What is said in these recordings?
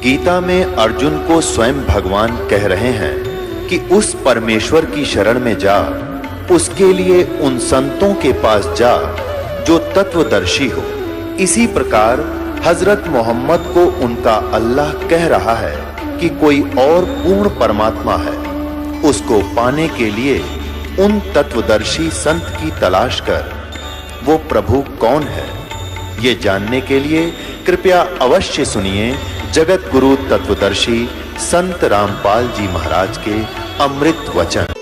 गीता में अर्जुन को स्वयं भगवान कह रहे हैं कि उस परमेश्वर की शरण में जा, उसके लिए उन संतों के पास जा जो तत्वदर्शी हो। इसी प्रकार हजरत मोहम्मद को उनका अल्लाह कह रहा है कि कोई और पूर्ण परमात्मा है। उसको पाने के लिए उन तत्वदर्शी संत की तलाश कर। वो प्रभु कौन है, ये जानने के लिए कृपया अवश्य सुनिए जगत गुरु तत्वदर्शी संत रामपाल जी महाराज के अमृत वचन।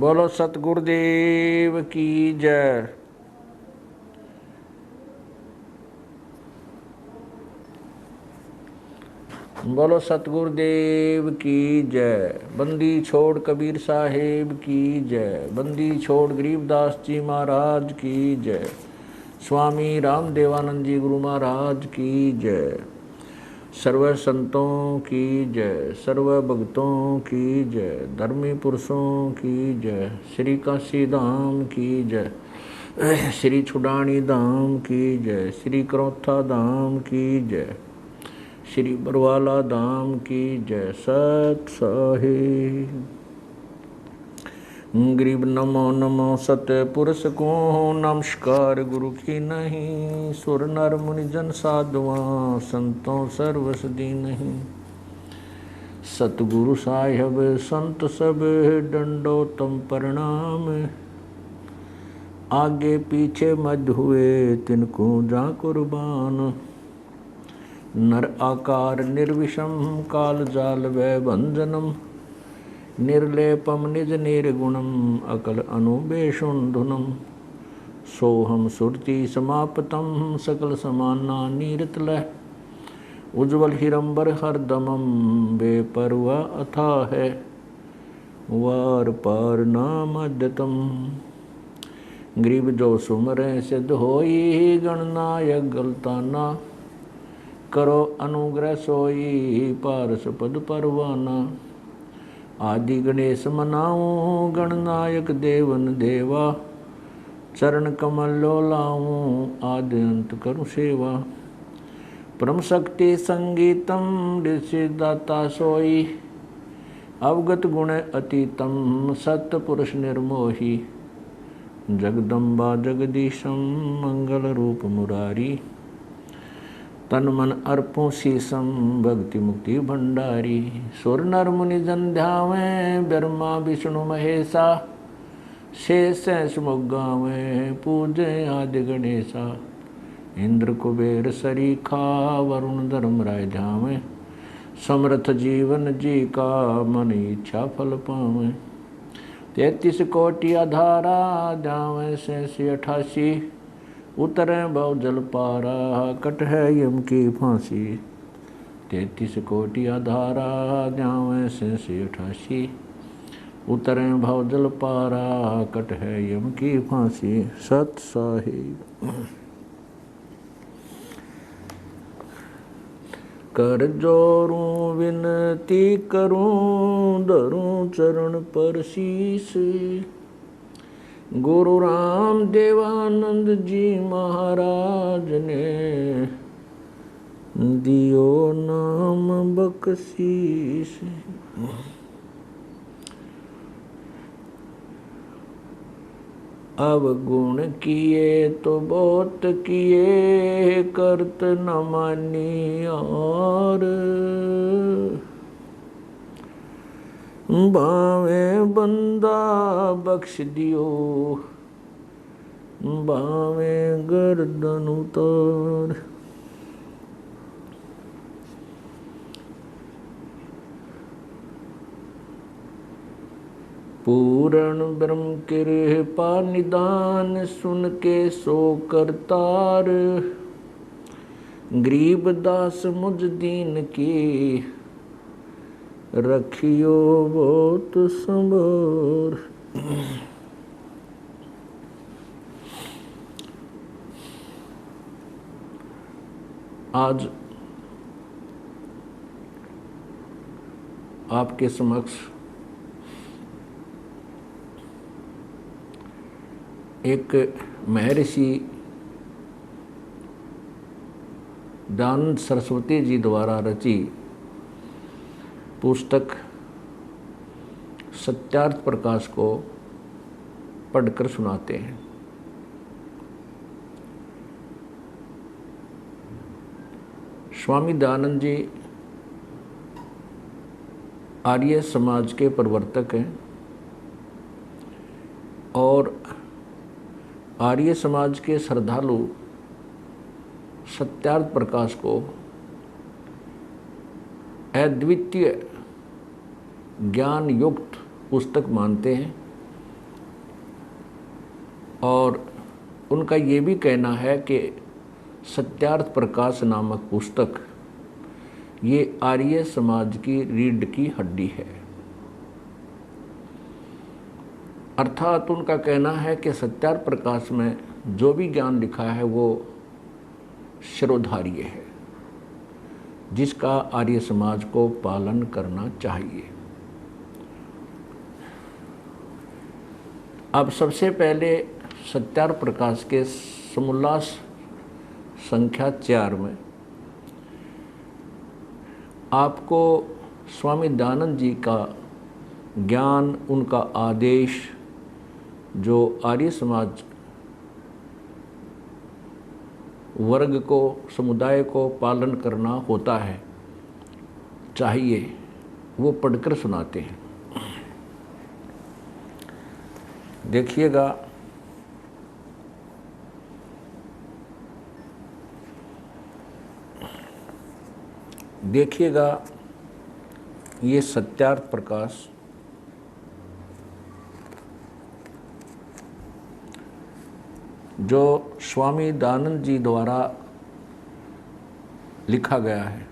बोलो सतगुरुदेव की जय। बोलो सतगुरुदेव की जय। बंदी छोड़ कबीर साहेब की जय। बंदी छोड़ गरीबदास जी महाराज की जय। स्वामी रामदेवानंद जी गुरु महाराज की जय। सर्व संतों की जय, सर्व भक्तों की जय, धर्मी पुरुषों की जय, श्री काशी धाम की जय, श्री छुडानी धाम की जय, श्री करौथा धाम की जय, श्री बरवाला धाम की जय। सत साहिब गरीब नमो नमो सत्य पुरुष को नमस्कार गुरु की नहीं। सुर नर मुनि जन साधुआं संतों सर्वसदी नहीं। सतगुरु साहिब संत सब डंडो तम प्रणाम। आगे पीछे मध्य हुए तिनको जा कुर्बान। नर आकार निर्विषम काल जाल वै भंजनम। निर्लेपम निज निर्गुणम अकल अनुबेशुंधुनम। सोहम सुरति समापतम सकल समाना नीरतलह। उज्ज्वल हिरंबर हरदमम बेपरवा अथा है। वार पार नामद्यतम। गरीब जो सुमरे सिद्ध होई गणनायक गलताना। करो अनुग्रह सोई पारस पद परवाना। आदि गणेश मनाऊं गणनायक देवन देवा। चरण कमल लो लाऊं आदि अंत करूं सेवा। परम शक्ति संगीतम ऋषि दाता सोई। अवगत गुण अतीतम सत्य पुरुष निर्मोही। जगदम्बा जगदीशम मंगल रूप मुरारी। तन मन अर्पों शीसम भक्ति मुक्ति भंडारी। सुर नर मुनि जन ध्यावें ब्रह्मा विष्णु महेशा। शेष मुख गावें पूजे आदि गणेशा। इंद्र कुबेर सरीखा वरुण धर्मराय ध्यावें। समर्थ जीवन जी का मन इच्छा फल पावें। 33 कोटि आधारा ध्यावें 88। उतरे भव जल पारा कट है यम की फांसी। 33 कोटि आधारा ध्यावें 88। उतरे भव जल पारा कट है यम की फांसी। सत साहिब कर जोरूं विनती करूं धरूं चरण पर शीस। गुरु राम देवानंद जी महाराज ने दियो नाम बख्शीश। अवगुण किए तो बहुत किए करत न मानी और। भावे बंदा बख्श दियो, भावे गर्दन उतार। पूर्ण ब्रह्म कृपा निदान, सुन के सो करतार। गरीब दास मुझ दीन की, रखियो बहुत संभार। आज आपके समक्ष एक महर्षि दानंद सरस्वती जी द्वारा रची पुस्तक सत्यार्थ प्रकाश को पढ़कर सुनाते हैं। स्वामी दयानंद जी आर्य समाज के प्रवर्तक हैं और आर्य समाज के श्रद्धालु सत्यार्थ प्रकाश को अद्वितीय ज्ञान युक्त पुस्तक मानते हैं और उनका ये भी कहना है कि सत्यार्थ प्रकाश नामक पुस्तक ये आर्य समाज की रीढ़ की हड्डी है। अर्थात उनका कहना है कि सत्यार्थ प्रकाश में जो भी ज्ञान लिखा है वो शिरोधार्य है, जिसका आर्य समाज को पालन करना चाहिए। अब सबसे पहले सत्यार्थ प्रकाश के समोल्लास संख्या 4 में आपको स्वामी दयानंद जी का ज्ञान, उनका आदेश जो आर्य समाज वर्ग को, समुदाय को पालन करना होता है चाहिए, वो पढ़कर सुनाते हैं। देखिएगा, देखिएगा ये सत्यार्थ प्रकाश जो स्वामी दयानंद जी द्वारा लिखा गया है।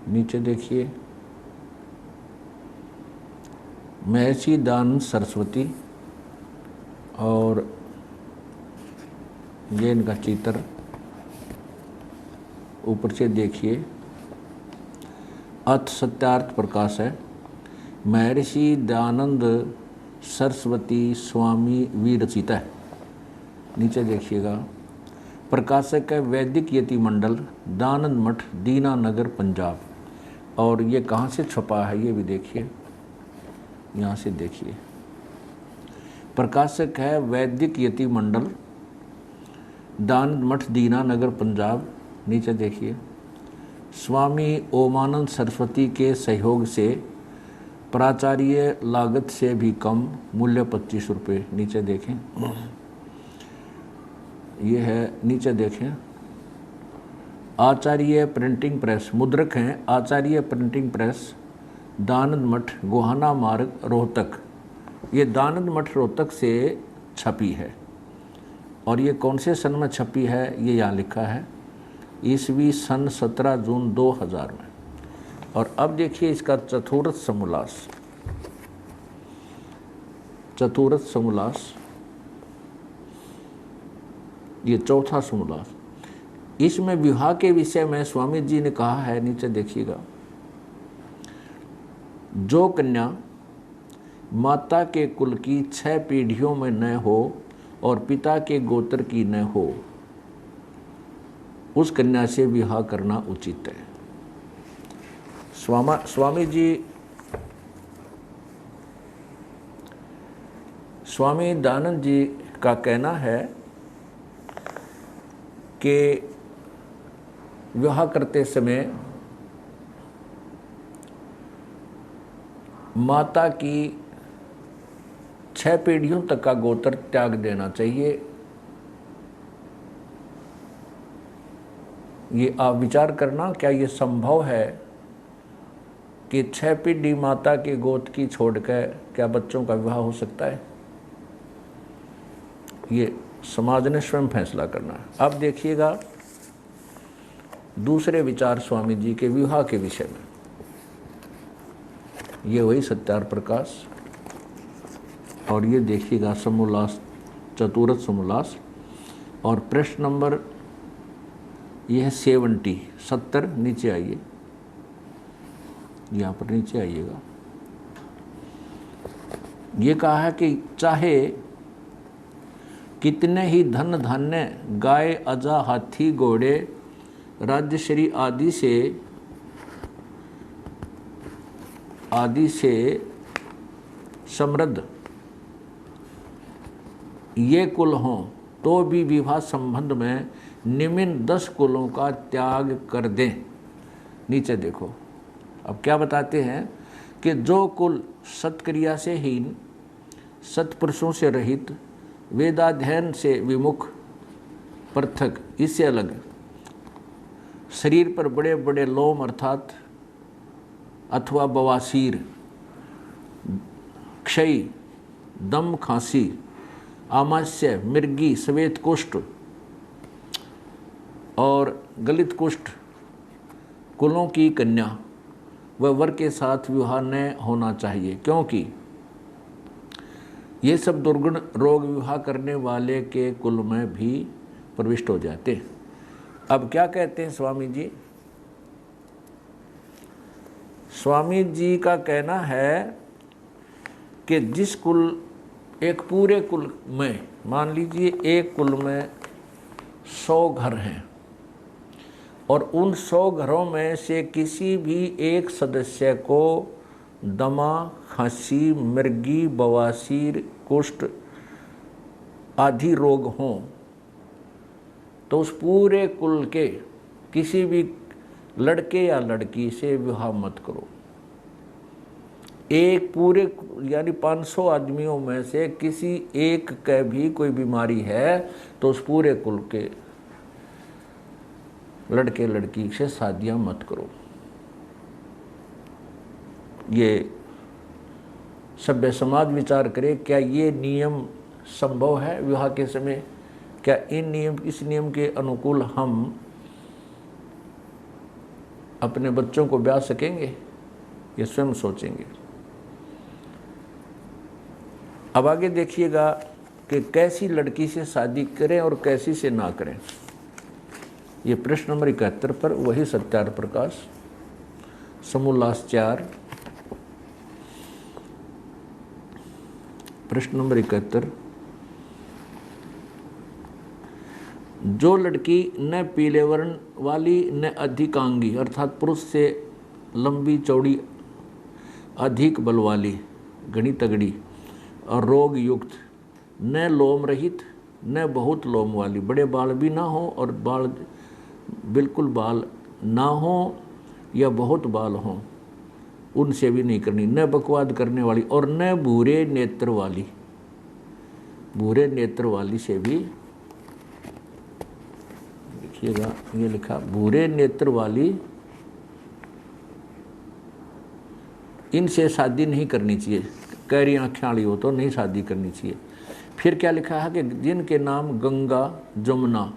नीचे देखिए, महर्षि दयानंद सरस्वती और ये इनका चित्र ऊपर से देखिए, अथ सत्यार्थ प्रकाश है। महर्षि दयानंद सरस्वती स्वामी विरचित है। नीचे देखिएगा, प्रकाशक है वैदिक यति मंडल, दयानंद मठ, दीना नगर, पंजाब। और ये कहाँ से छपा है ये भी देखिए, यहाँ से देखिए। प्रकाशक है वैदिक यति मंडल, दयानंद मठ, दीना नगर, पंजाब। नीचे देखिए, स्वामी ओमानंद सरस्वती के सहयोग से प्राचार्य लागत से भी कम, मूल्य 25 रुपये। नीचे देखें, ये है, नीचे देखें, आचार्य प्रिंटिंग प्रेस, मुद्रक हैं आचार्य प्रिंटिंग प्रेस, दयानंद मठ, गोहाना मार्ग, रोहतक। ये दयानंद मठ रोहतक से छपी है और ये कौन से सन में छपी है ये यहाँ लिखा है, ईस्वी सन 17 जून 2000 में। और अब देखिए इसका चतुर्थ समोल्लास, चतुर्थ समोल्लास, ये चौथा समोल्लास। इसमें विवाह के विषय में स्वामी जी ने कहा है, नीचे देखिएगा, जो कन्या माता के कुल की 6 पीढ़ियों में न हो और पिता के गोत्र की न हो, उस कन्या से विवाह करना उचित है। स्वामी दयानंद जी का कहना है कि विवाह करते समय माता की 6 पीढ़ियों तक का गोत्र त्याग देना चाहिए। ये आप विचार करना, क्या ये संभव है कि 6 पीढ़ी माता के गोत्र की छोड़कर क्या बच्चों का विवाह हो सकता है? ये समाज ने स्वयं फैसला करना है। अब देखिएगा दूसरे विचार स्वामी जी के विवाह के विषय में। ये वही सत्यार प्रकाश, और ये देखिएगा समोल्लास, चतुरथ समोल्लास, और प्रश्न नंबर यह है 70, नीचे आइए, यहाँ पर नीचे आइएगा। ये कहा है कि चाहे कितने ही धन धान्य, गाय, अजा, हाथी, घोड़े, राज्यश्री आदि से समृद्ध ये कुल हों, तो भी विवाह संबंध में निम्न 10 कुलों का त्याग कर दें। नीचे देखो, अब क्या बताते हैं कि जो कुल सत्क्रिया से हीन, सत्पुरुषों से रहित, वेदाध्ययन से विमुख, पृथक, इससे अलग, शरीर पर बड़े बड़े लोम अर्थात अथवा बवासीर, क्षय, दम, खांसी, आमाशय, मिर्गी, श्वेत कुष्ठ और गलित कुष्ठ कुलों की कन्या व वर के साथ विवाह न होना चाहिए, क्योंकि ये सब दुर्गुण रोग विवाह करने वाले के कुल में भी प्रविष्ट हो जाते हैं। अब क्या कहते हैं स्वामी जी? स्वामी जी का कहना है कि जिस कुल, एक पूरे कुल में, मान लीजिए एक कुल में 100 घर हैं और उन 100 घरों में से किसी भी एक सदस्य को दमा, खांसी, मिर्गी, बवासीर, कुष्ठ आदि रोग हों, तो उस पूरे कुल के किसी भी लड़के या लड़की से विवाह मत करो। एक पूरे यानी 500 आदमियों में से किसी एक के भी कोई बीमारी है तो उस पूरे कुल के लड़के लड़की से शादियां मत करो। ये सभ्य समाज विचार करे, क्या ये नियम संभव है विवाह के समय? क्या इस नियम के अनुकूल हम अपने बच्चों को ब्याह सकेंगे? ये स्वयं सोचेंगे। अब आगे देखिएगा कि कैसी लड़की से शादी करें और कैसी से ना करें। ये प्रश्न नंबर 71 पर वही सत्यार प्रकाश, समोल्लास 4, प्रश्न नंबर 71। जो लड़की न पीले वर्ण वाली न अधिकांगी अर्थात पुरुष से लंबी चौड़ी, अधिक बल वाली, घनी तगड़ी और रोग युक्त, न लोम रहित न बहुत लोम वाली, बड़े बाल भी ना हो और बाल बिल्कुल बाल ना हो या बहुत बाल हो, उनसे भी नहीं करनी। न बकवाद करने वाली और न भूरे नेत्र वाली, भूरे नेत्र वाली से भी, देखिएगा ये लिखा भूरे नेत्र वाली, इनसे शादी नहीं करनी चाहिए। कैरी आँखें वाली हो तो नहीं शादी करनी चाहिए। फिर क्या लिखा है कि जिनके नाम गंगा, जमुना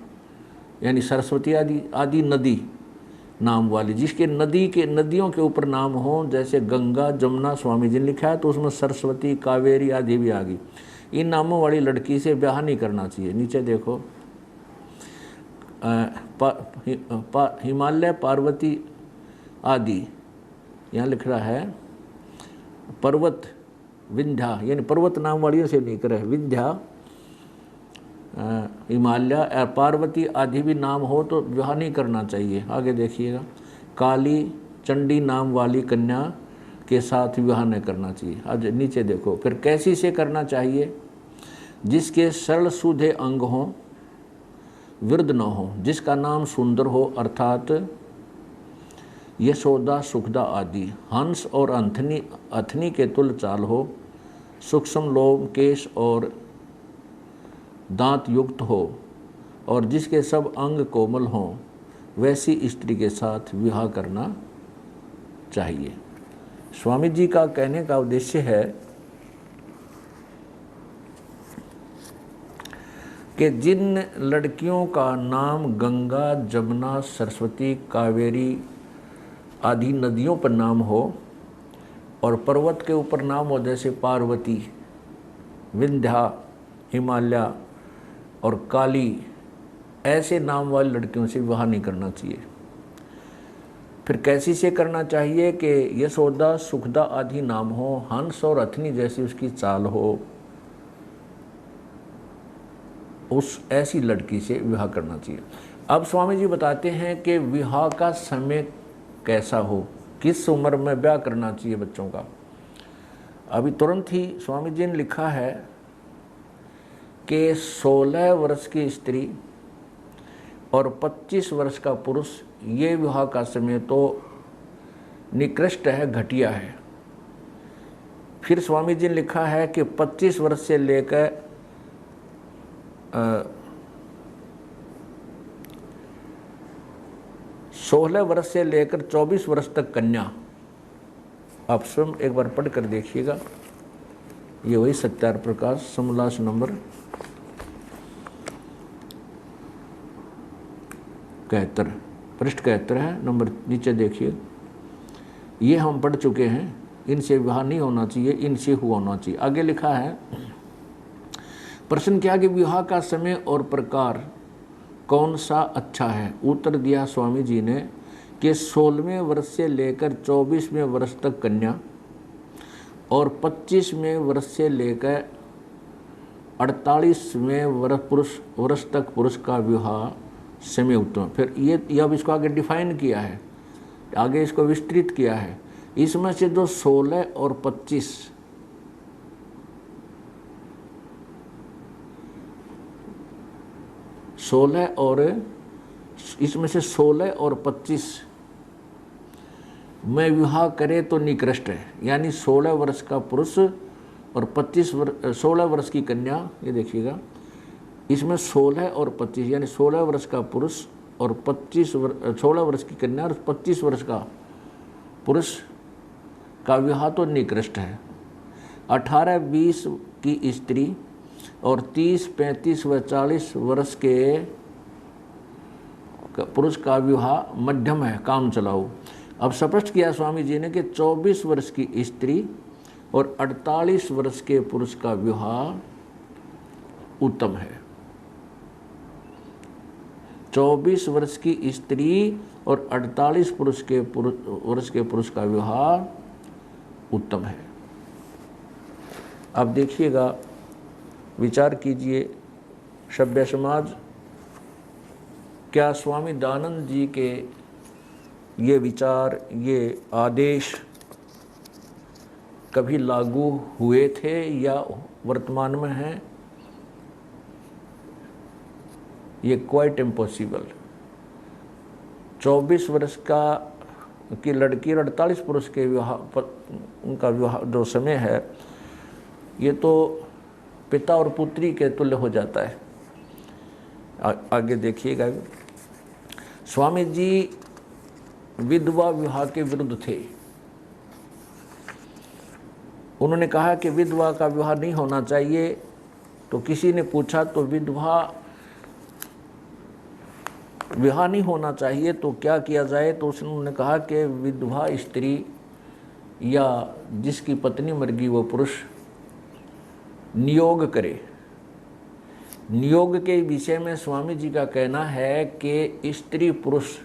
यानी सरस्वती आदि नदी नाम वाली, जिसके नदियों के ऊपर नाम हो, जैसे गंगा, जमुना स्वामी जी ने लिखा है, तो उसमें सरस्वती, कावेरी आदि भी आ गई। इन नामों वाली लड़की से ब्याह नहीं करना चाहिए। नीचे देखो, हिमालय, पार्वती आदि, यहाँ लिख रहा है पर्वत, विंध्या यानी पर्वत नाम वालियों से नहीं करे, विंध्या, हिमालय, पार्वती आदि भी नाम हो तो विवाह नहीं करना चाहिए। आगे देखिएगा, काली, चंडी नाम वाली कन्या के साथ विवाह नहीं करना चाहिए। आज नीचे देखो, फिर कैसी से करना चाहिए? जिसके सरल सूधे अंग हों, विरुद्ध न हो, जिसका नाम सुंदर हो, अर्थात यशोदा, सुखदा आदि। हंस और अथनी के तुल्य चाल हो, सूक्ष्म लोम, केश और दांत युक्त हो, और जिसके सब अंग कोमल हों, वैसी स्त्री के साथ विवाह करना चाहिए। स्वामी जी का कहने का उद्देश्य है कि जिन लड़कियों का नाम गंगा, जमुना, सरस्वती, कावेरी आदि नदियों पर नाम हो और पर्वत के ऊपर नाम हो, जैसे पार्वती, विंध्या, हिमालय और काली, ऐसे नाम वाली लड़कियों से विवाह नहीं करना चाहिए। फिर कैसी से करना चाहिए कि यशोदा, सुखदा आदि नाम हो, हंस और अथनी जैसी उसकी चाल हो, उस ऐसी लड़की से विवाह करना चाहिए। अब स्वामी जी बताते हैं कि विवाह का समय कैसा हो, किस उम्र में ब्याह करना चाहिए बच्चों का। अभी तुरंत ही स्वामी जी ने लिखा है कि 16 वर्ष की स्त्री और 25 वर्ष का पुरुष, ये विवाह का समय तो निकृष्ट है, घटिया है। फिर स्वामी जी ने लिखा है कि 25 वर्ष से लेकर 16 वर्ष से लेकर 24 वर्ष तक कन्या। आप स्वयं एक बार पढ़ कर देखिएगा, ये वही सत्यार प्रकाश समोल्लास नंबर 71, पृष्ठ 71 है, नंबर नीचे देखिए। ये हम पढ़ चुके हैं, इनसे विवाह नहीं होना चाहिए, इनसे हुआ होना चाहिए। आगे लिखा है, प्रश्न किया कि विवाह का समय और प्रकार कौन सा अच्छा है। उत्तर दिया स्वामी जी ने कि 16वें वर्ष से लेकर 24वें वर्ष तक कन्या और 25वें वर्ष से लेकर 48वें वर्ष तक पुरुष का विवाह समय उत्तम। फिर ये अब इसको आगे डिफाइन किया है, आगे इसको विस्तृत किया है। इसमें से जो 16 और 25 इसमें से 16 और 25 में विवाह करे तो निकृष्ट है, यानी 16 वर्ष का पुरुष और 16 वर्ष की कन्या। ये देखिएगा, इसमें 16 और 25 यानी 16 वर्ष का पुरुष और 16 वर्ष की कन्या और 25 वर्ष का पुरुष का विवाह तो निकृष्ट है। 18-20 की स्त्री और 30, 35 व 40 वर्ष के पुरुष का विवाह मध्यम है, काम चलाओ। अब स्पष्ट किया स्वामी जी ने कि 24 वर्ष की स्त्री और 48 वर्ष के पुरुष का विवाह उत्तम है। 24 वर्ष की स्त्री और 48 वर्ष के पुरुष का विवाह उत्तम है। अब देखिएगा, विचार कीजिए, सभ्य समाज, क्या स्वामी दयानंद जी के ये विचार, ये आदेश कभी लागू हुए थे या वर्तमान में हैं? ये क्वाइट इम्पॉसिबल। 24 वर्ष की लड़की और 48 पुरुष के विवाह, उनका विवाह जो समय है, ये तो पिता और पुत्री के तुल्य हो जाता है। आगे देखिएगा, स्वामी जी विधवा विवाह के विरुद्ध थे। उन्होंने कहा कि विधवा का विवाह नहीं होना चाहिए। तो किसी ने पूछा तो विवाह नहीं होना चाहिए तो क्या किया जाए। तो उन्होंने कहा कि विधवा स्त्री या जिसकी पत्नी मर गई वो पुरुष नियोग करे। नियोग के विषय में स्वामी जी का कहना है कि स्त्री पुरुष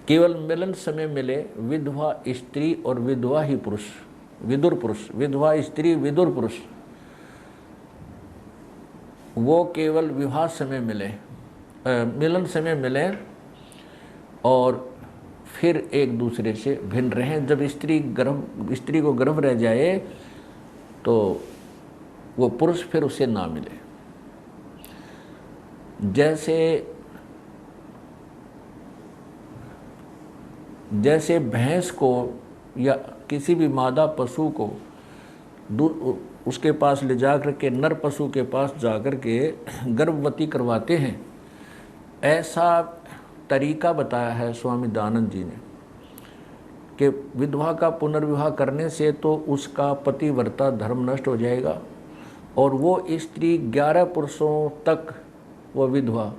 केवल मिलन समय मिले, विधवा स्त्री और विधवा ही पुरुष, विदुर पुरुष, विधवा स्त्री विदुर पुरुष, वो केवल विवाह समय मिले, मिलन समय मिले और फिर एक दूसरे से भिन्न रहें। जब स्त्री को गर्भ रह जाए तो वो पुरुष फिर उसे ना मिले। जैसे भैंस को या किसी भी मादा पशु को उसके पास ले जा कर के नर पशु के पास जा कर के गर्भवती करवाते हैं, ऐसा तरीका बताया है स्वामी दयानंद जी ने कि विधवा का पुनर्विवाह करने से तो उसका पतिव्रता धर्म नष्ट हो जाएगा और वो स्त्री 11 पुरुषों तक वो विधवा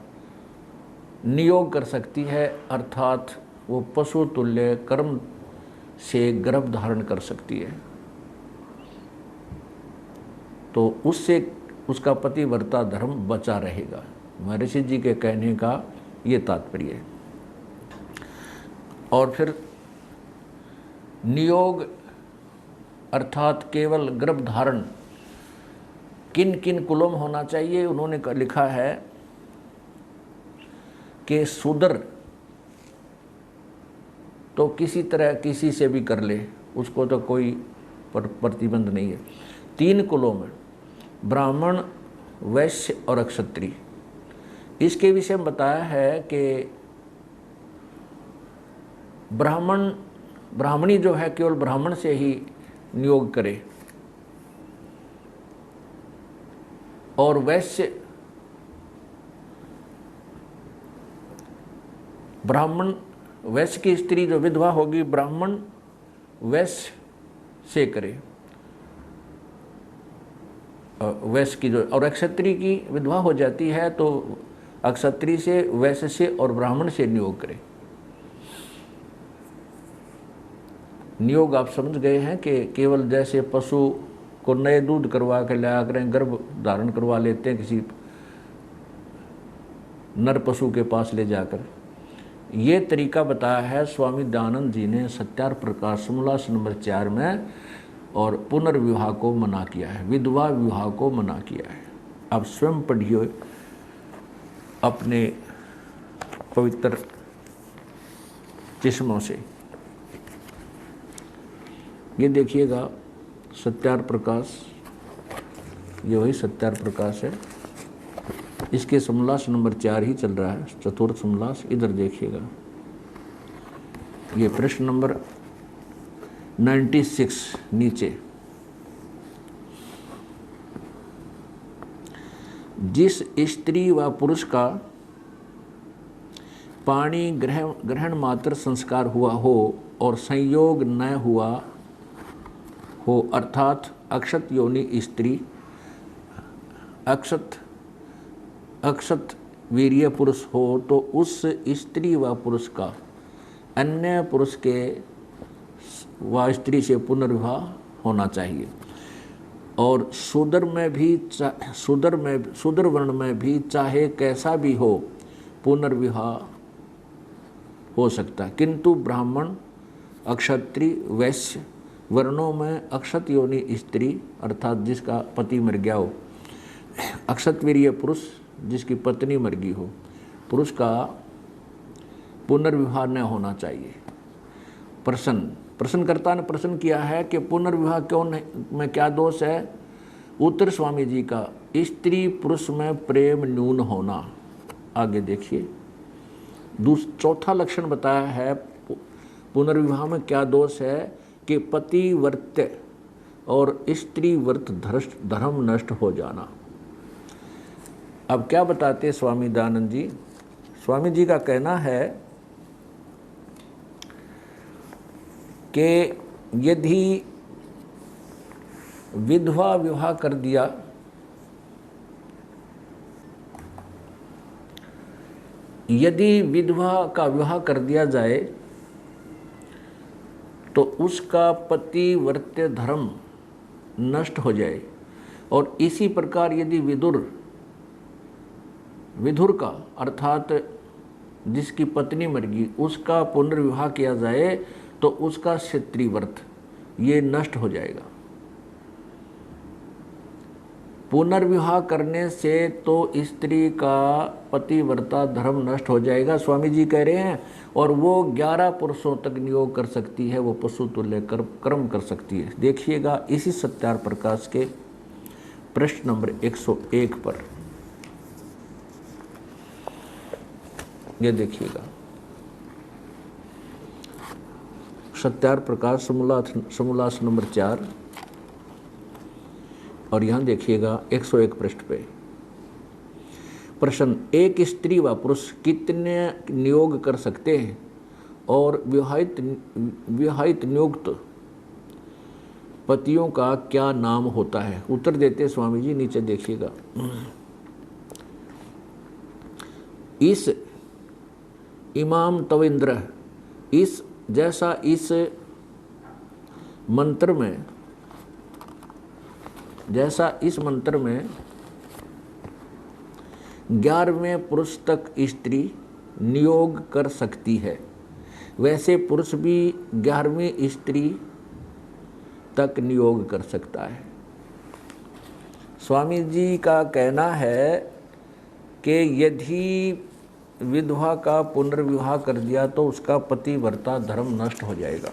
नियोग कर सकती है, अर्थात वो पशु तुल्य कर्म से गर्भ धारण कर सकती है। तो उससे उसका पतिव्रता धर्म बचा रहेगा। महर्षि जी के कहने का ये तात्पर्य है। और फिर नियोग अर्थात केवल गर्भ धारण किन किन कुलों में होना चाहिए, उन्होंने लिखा है कि शूद्र तो किसी तरह किसी से भी कर ले, उसको तो कोई प्रतिबंध नहीं है। 3 कुलों में ब्राह्मण, वैश्य और क्षत्रिय। इसके विषय में बताया है कि ब्राह्मणी जो है केवल ब्राह्मण से ही नियोग करे और वैश्य की स्त्री जो विधवा होगी ब्राह्मण वैश्य से करे, वैश्य की जो, और क्षत्रिय की विधवा हो जाती है तो क्षत्रिय से, वैश्य से और ब्राह्मण से नियोग करे। नियोग आप समझ गए हैं कि केवल जैसे पशु को नए दूध करवा के लाया करें, गर्भ धारण करवा लेते हैं किसी नर पशु के पास ले जाकर, ये तरीका बताया है स्वामी दयानंद जी ने सत्यार्थ प्रकाश समोल्लास नंबर 4 में, और पुनर्विवाह को मना किया है, विधवा विवाह को मना किया है। आप स्वयं पढ़िए अपने पवित्र चश्मों से। ये देखिएगा सत्यार्थ प्रकाश, ये वही सत्यार्थ प्रकाश है, इसके समोल्लास नंबर 4 ही चल रहा है, चतुर्थ समोल्लास। इधर देखिएगा, ये प्रश्न नंबर 96 नीचे। जिस स्त्री व पुरुष का पाणी ग्रहण मात्र संस्कार हुआ हो और संयोग न हुआ हो, अर्थात अक्षत योनि स्त्री, अक्षत वीर्य पुरुष हो, तो उस स्त्री व पुरुष का अन्य पुरुष के व स्त्री से पुनर्विवाह होना चाहिए। और शूद्र वर्ण में भी चाहे कैसा भी हो पुनर्विवाह हो सकता है, किंतु ब्राह्मण, क्षत्रिय, वैश्य वर्णों में अक्षत योनि स्त्री अर्थात जिसका पति मर गया हो, अक्षतवीर्य पुरुष जिसकी पत्नी मर गई हो, पुरुष का पुनर्विवाह न होना चाहिए। प्रश्नकर्ता ने प्रश्न किया है कि पुनर्विवाह क्यों में क्या दोष है? उत्तर स्वामी जी का, स्त्री पुरुष में प्रेम न्यून होना। आगे देखिए, चौथा लक्षण बताया है पुनर्विवाह में क्या दोष है कि पतिव्रत्य और स्त्री व्रत धर्म नष्ट हो जाना। अब क्या बताते स्वामी दयानंद जी? स्वामी जी का कहना है कि यदि विधवा विवाह कर दिया, यदि विधवा का विवाह कर दिया जाए तो उसका पतिव्रत्य धर्म नष्ट हो जाए। और इसी प्रकार यदि विधुर का अर्थात जिसकी पत्नी मर गई उसका पुनर्विवाह किया जाए तो उसका क्षत्रिय व्रत ये नष्ट हो जाएगा। पुनर्विवाह करने से तो स्त्री का पतिव्रता धर्म नष्ट हो जाएगा, स्वामी जी कह रहे हैं, और वो 11 पुरुषों तक नियोग कर सकती है, वो पशु तुल्य कर्म कर सकती है। देखिएगा इसी सत्यार्थ प्रकाश के प्रश्न नंबर 101 पर। ये देखिएगा, सत्यार्थ प्रकाश समूलास नंबर 4, और यहाँ देखिएगा 101 पृष्ठ पे प्रश्न, एक स्त्री व पुरुष कितने नियोग कर सकते हैं और विवाहित नियुक्त पतियों का क्या नाम होता है? उत्तर देते स्वामी जी, नीचे देखिएगा। इस इमाम तविंद्र इस मंत्र में 11वें पुरुष तक स्त्री नियोग कर सकती है, वैसे पुरुष भी 11वीं स्त्री तक नियोग कर सकता है। स्वामी जी का कहना है कि यदि विधवा का पुनर्विवाह कर दिया तो उसका पतिव्रता धर्म नष्ट हो जाएगा,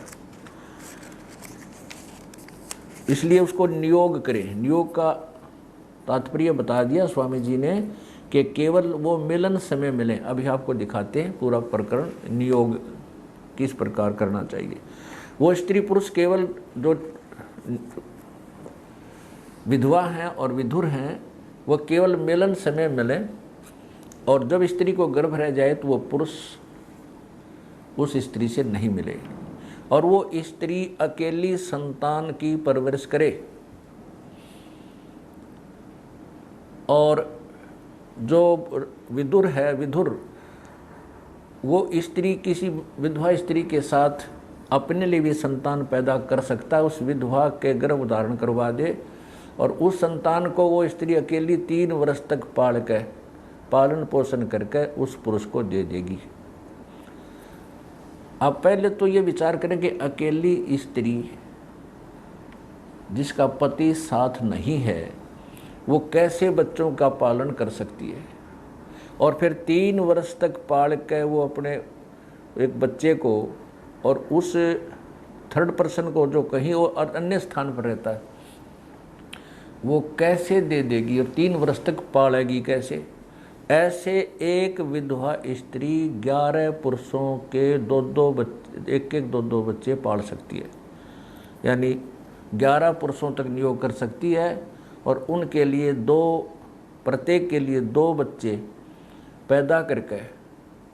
इसलिए उसको नियोग करें। नियोग का तात्पर्य बता दिया स्वामी जी ने कि केवल वो मिलन समय मिले। अभी आपको दिखाते हैं पूरा प्रकरण, नियोग किस प्रकार करना चाहिए। वो स्त्री पुरुष केवल जो विधवा हैं और विधुर हैं वो केवल मिलन समय मिले, और जब स्त्री को गर्भ रह जाए तो वो पुरुष उस स्त्री से नहीं मिले, और वो स्त्री अकेली संतान की परवरिश करे। और जो विधुर है, वो स्त्री किसी विधवा स्त्री के साथ अपने लिए भी संतान पैदा कर सकता है, उस विधवा के गर्भ धारण करवा दे, और उस संतान को वो स्त्री अकेली 3 वर्ष तक पालन पोषण करके उस पुरुष को दे देगी। अब पहले तो ये विचार करें कि अकेली स्त्री जिसका पति साथ नहीं है वो कैसे बच्चों का पालन कर सकती है, और फिर 3 वर्ष तक पाल के वो अपने एक बच्चे को और उस थर्ड पर्सन को जो कहीं और अन्य स्थान पर रहता है वो कैसे दे देगी, और 3 वर्ष तक पालेगी कैसे? ऐसे एक विधवा स्त्री 11 पुरुषों के एक 2 बच्चे पाल सकती है, यानी 11 पुरुषों तक नियोग कर सकती है, और उनके लिए प्रत्येक के लिए 2 बच्चे पैदा करके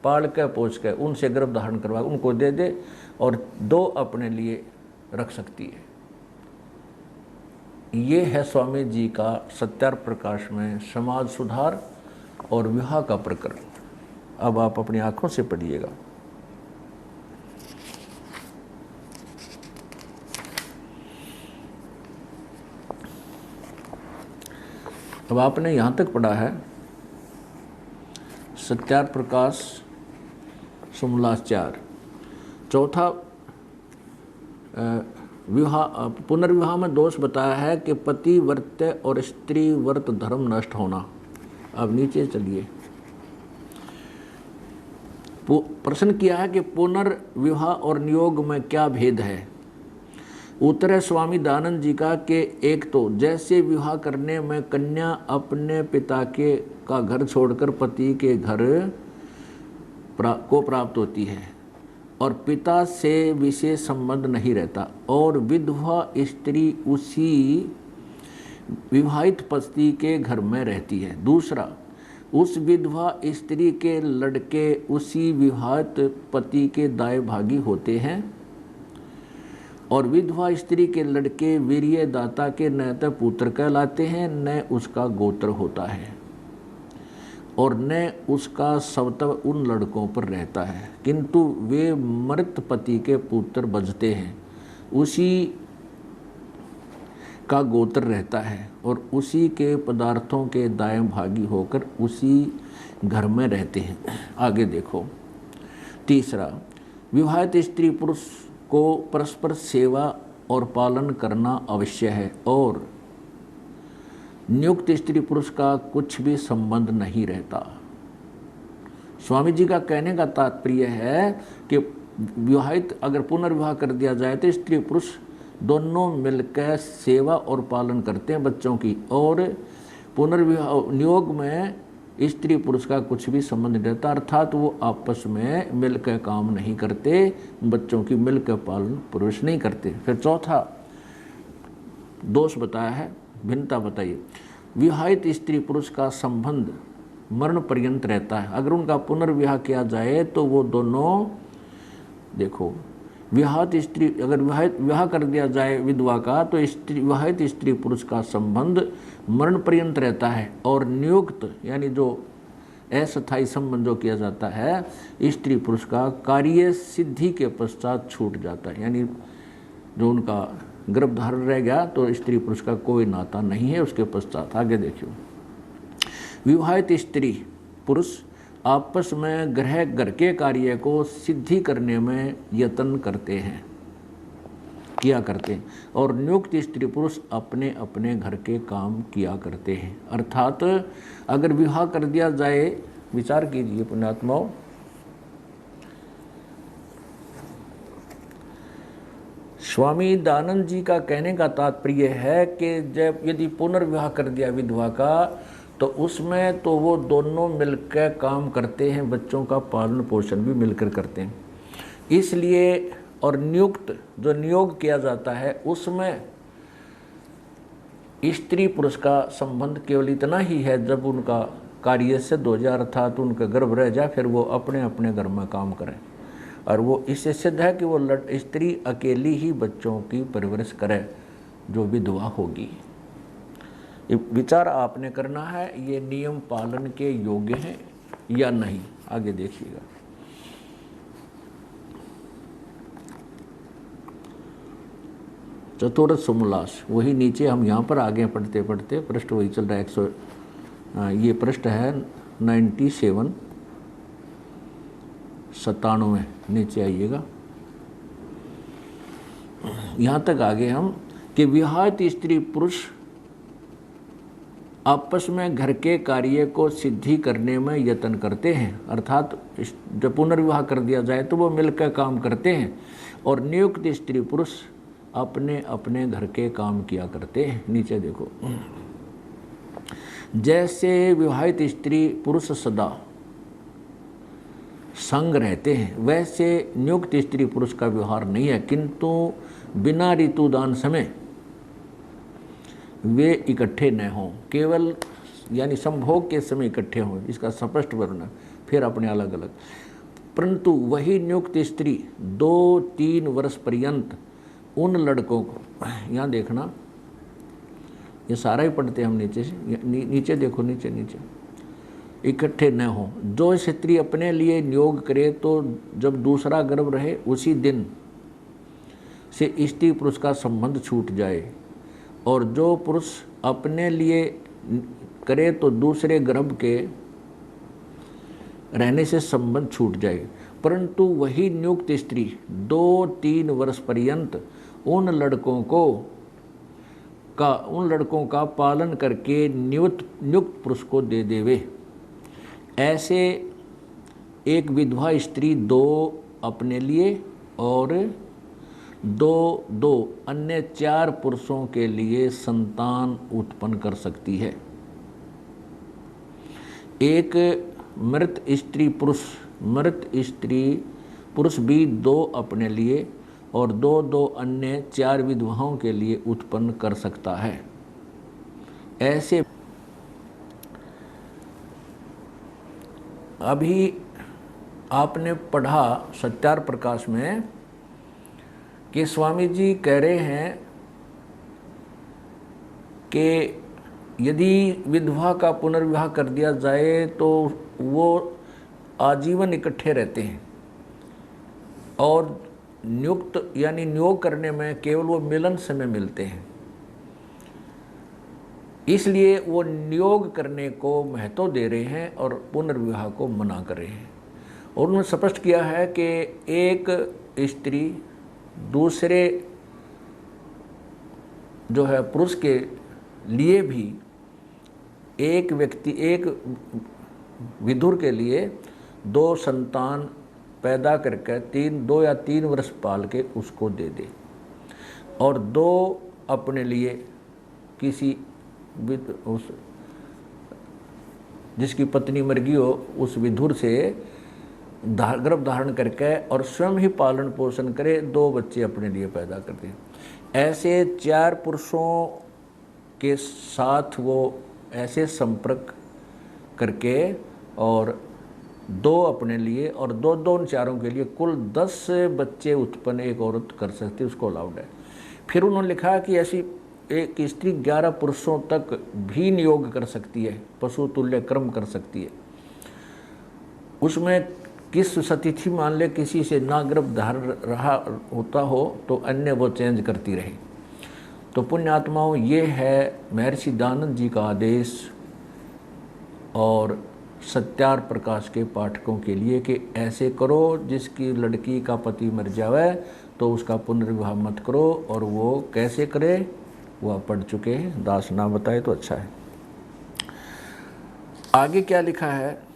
पाल के पोष के उनसे गर्भ धारण करवा उनको दे दे, और 2 अपने लिए रख सकती है। ये है स्वामी जी का सत्यार्थ प्रकाश में समाज सुधार और विवाह का प्रकरण। अब आप अपनी आंखों से पढ़िएगा। अब आपने यहाँ तक पढ़ा है सत्यार्थ प्रकाश समूलास 4। चौथा पुनर्विवाह में दोष बताया है कि पति व्रत और स्त्री व्रत धर्म नष्ट होना। अब नीचे चलिए, प्रश्न किया है कि पुनर्विवाह और नियोग में क्या भेद है? उत्तर है स्वामी दयानंद जी का कि एक तो जैसे विवाह करने में कन्या अपने पिता का घर छोड़कर पति के घर को प्राप्त होती है और पिता से विशेष संबंध नहीं रहता, और विधवा स्त्री उसी विवाहित पति के घर में रहती है। दूसरा, उस विधवा स्त्री के लड़के उसी विवाहित पति के दाएं भागी होते हैं, और विधवा स्त्री के लड़के वीर्य दाता के न तो पुत्र कहलाते हैं न उसका गोत्र होता है, और न उसका स्वतः उन लड़कों पर रहता है, किंतु वे मृत पति के पुत्र बजते हैं, उसी का गोत्र रहता है, और उसी के पदार्थों के दाएं भागी होकर उसी घर में रहते हैं। आगे देखो। तीसरा, विवाहित स्त्री पुरुष को परस्पर सेवा और पालन करना आवश्यक है, और नियुक्त स्त्री पुरुष का कुछ भी संबंध नहीं रहता। स्वामी जी का कहने का तात्पर्य है कि विवाहित अगर पुनर्विवाह कर दिया जाए तो स्त्री पुरुष दोनों मिलकर सेवा और पालन करते हैं बच्चों की, और पुनर्विवाह नियोग में स्त्री पुरुष का कुछ भी संबंध नहीं रहता, अर्थात वो आपस में मिलकर काम नहीं करते, बच्चों की मिलकर पालन पुरुष नहीं करते। फिर चौथा दोष बताया है, भिन्नता बताइए। विवाहित स्त्री पुरुष का संबंध मरण पर्यंत रहता है। अगर उनका पुनर्विवाह किया जाए तो वो दोनों, देखो विवाहित स्त्री, अगर विवाह कर दिया जाए विधवा का तो विवाहित स्त्री पुरुष का संबंध मरण पर्यंत रहता है, और नियुक्त यानी जो अस्थायी संबंध जो किया जाता है स्त्री पुरुष का कार्य सिद्धि के पश्चात छूट जाता है। यानी जो उनका गर्भधारण रह गया तो स्त्री पुरुष का कोई नाता नहीं है उसके पश्चात। आगे देखियो, विवाहित स्त्री पुरुष आपस में घर के कार्य को सिद्धि करने में यत्न करते हैं, किया करते हैं, और नियुक्त स्त्री पुरुष अपने अपने घर के काम किया करते हैं। अर्थात अगर विवाह कर दिया जाए, विचार कीजिए पुण्यात्माओं, स्वामी दयानंद जी का कहने का तात्पर्य है कि जब यदि पुनर्विवाह कर दिया विधवा का तो उसमें तो वो दोनों मिलकर काम करते हैं, बच्चों का पालन पोषण भी मिलकर करते हैं। इसलिए और नियुक्त जो नियोग किया जाता है उसमें स्त्री पुरुष का संबंध केवल इतना ही है, जब उनका कार्य सिद्ध हो जाए अर्थात उनका गर्भ रह जाए, फिर वो अपने अपने घर में काम करें। और वो इससे सिद्ध है कि वो स्त्री अकेली ही बच्चों की परवरिश करे जो विधवा होगी। विचार आपने करना है, ये नियम पालन के योग्य हैं या नहीं। आगे देखिएगा, चतुर्थ सोमोल्लास, वही नीचे हम यहाँ पर आगे पढ़ते पढ़ते पृष्ठ वही चल रहा है। ये पृष्ठ है 97 97, नीचे आइएगा। यहाँ तक आगे हम कि विवाहित स्त्री पुरुष आपस में घर के कार्य को सिद्धि करने में यत्न करते हैं, अर्थात जब पुनर्विवाह कर दिया जाए तो वो मिलकर काम करते हैं, और नियुक्त स्त्री पुरुष अपने अपने घर के काम किया करते हैं। नीचे देखो, जैसे विवाहित स्त्री पुरुष सदा संग रहते हैं वैसे नियुक्त स्त्री पुरुष का व्यवहार नहीं है, किंतु बिना ऋतुदान समय वे इकट्ठे न हों, केवल यानी संभोग के समय इकट्ठे हों, इसका स्पष्ट वर्णन, फिर अपने अलग अलग। परंतु वही नियुक्त स्त्री 2-3 वर्ष पर्यंत उन लड़कों को, यहाँ देखना ये सारा ही पढ़ते हैं हम नीचे से, नीचे देखो, नीचे इकट्ठे न हों। जो स्त्री अपने लिए नियोग करे तो जब दूसरा गर्भ रहे उसी दिन से स्त्री पुरुष का संबंध छूट जाए, और जो पुरुष अपने लिए करे तो दूसरे गर्भ के रहने से संबंध छूट जाए। परंतु वही नियुक्त स्त्री 2-3 वर्ष पर्यंत उन लड़कों का पालन करके नियुक्त पुरुष को दे देवे। ऐसे एक विधवा स्त्री 2 अपने लिए और 2 अन्य 4 पुरुषों के लिए संतान उत्पन्न कर सकती है। एक मृत स्त्री पुरुष भी 2 अपने लिए और 2 अन्य 4 विधवाओं के लिए उत्पन्न कर सकता है। ऐसे अभी आपने पढ़ा सत्यार प्रकाश में कि स्वामी जी कह रहे हैं कि यदि विधवा का पुनर्विवाह कर दिया जाए तो वो आजीवन इकट्ठे रहते हैं, और नियुक्त यानी नियोग करने में केवल वो मिलन समय मिलते हैं, इसलिए वो नियोग करने को महत्व दे रहे हैं और पुनर्विवाह को मना कर रहे हैं। और उन्होंने स्पष्ट किया है कि एक स्त्री दूसरे जो है पुरुष के लिए भी एक विधुर के लिए 2 संतान पैदा करके 2 या 3 वर्ष पाल के उसको दे दे, और 2 अपने लिए किसी उस जिसकी पत्नी मर गई हो उस विधुर से गर्भ धारण करके और स्वयं ही पालन पोषण करे, 2 बच्चे अपने लिए पैदा कर दे। ऐसे 4 पुरुषों के साथ वो ऐसे संपर्क करके और 2 अपने लिए और 2 उन चारों के लिए कुल 10 बच्चे उत्पन्न एक औरत कर सकती है, उसको अलाउड है। फिर उन्होंने लिखा कि ऐसी एक स्त्री 11 पुरुषों तक भी नियोग कर सकती है, पशु तुल्य कर्म कर सकती है। उसमें किस सतिथि मान ले किसी से ना गर्भ धारण रहा होता हो तो अन्य वो चेंज करती रहे। तो पुण्यात्माओं, ये है महर्षि दयानंद जी का आदेश और सत्यार प्रकाश के पाठकों के लिए कि ऐसे करो, जिसकी लड़की का पति मर जावे तो उसका पुनर्विवाह मत करो। और वो कैसे करे वह पढ़ चुके हैं, दास ना बताए तो अच्छा है। आगे क्या लिखा है,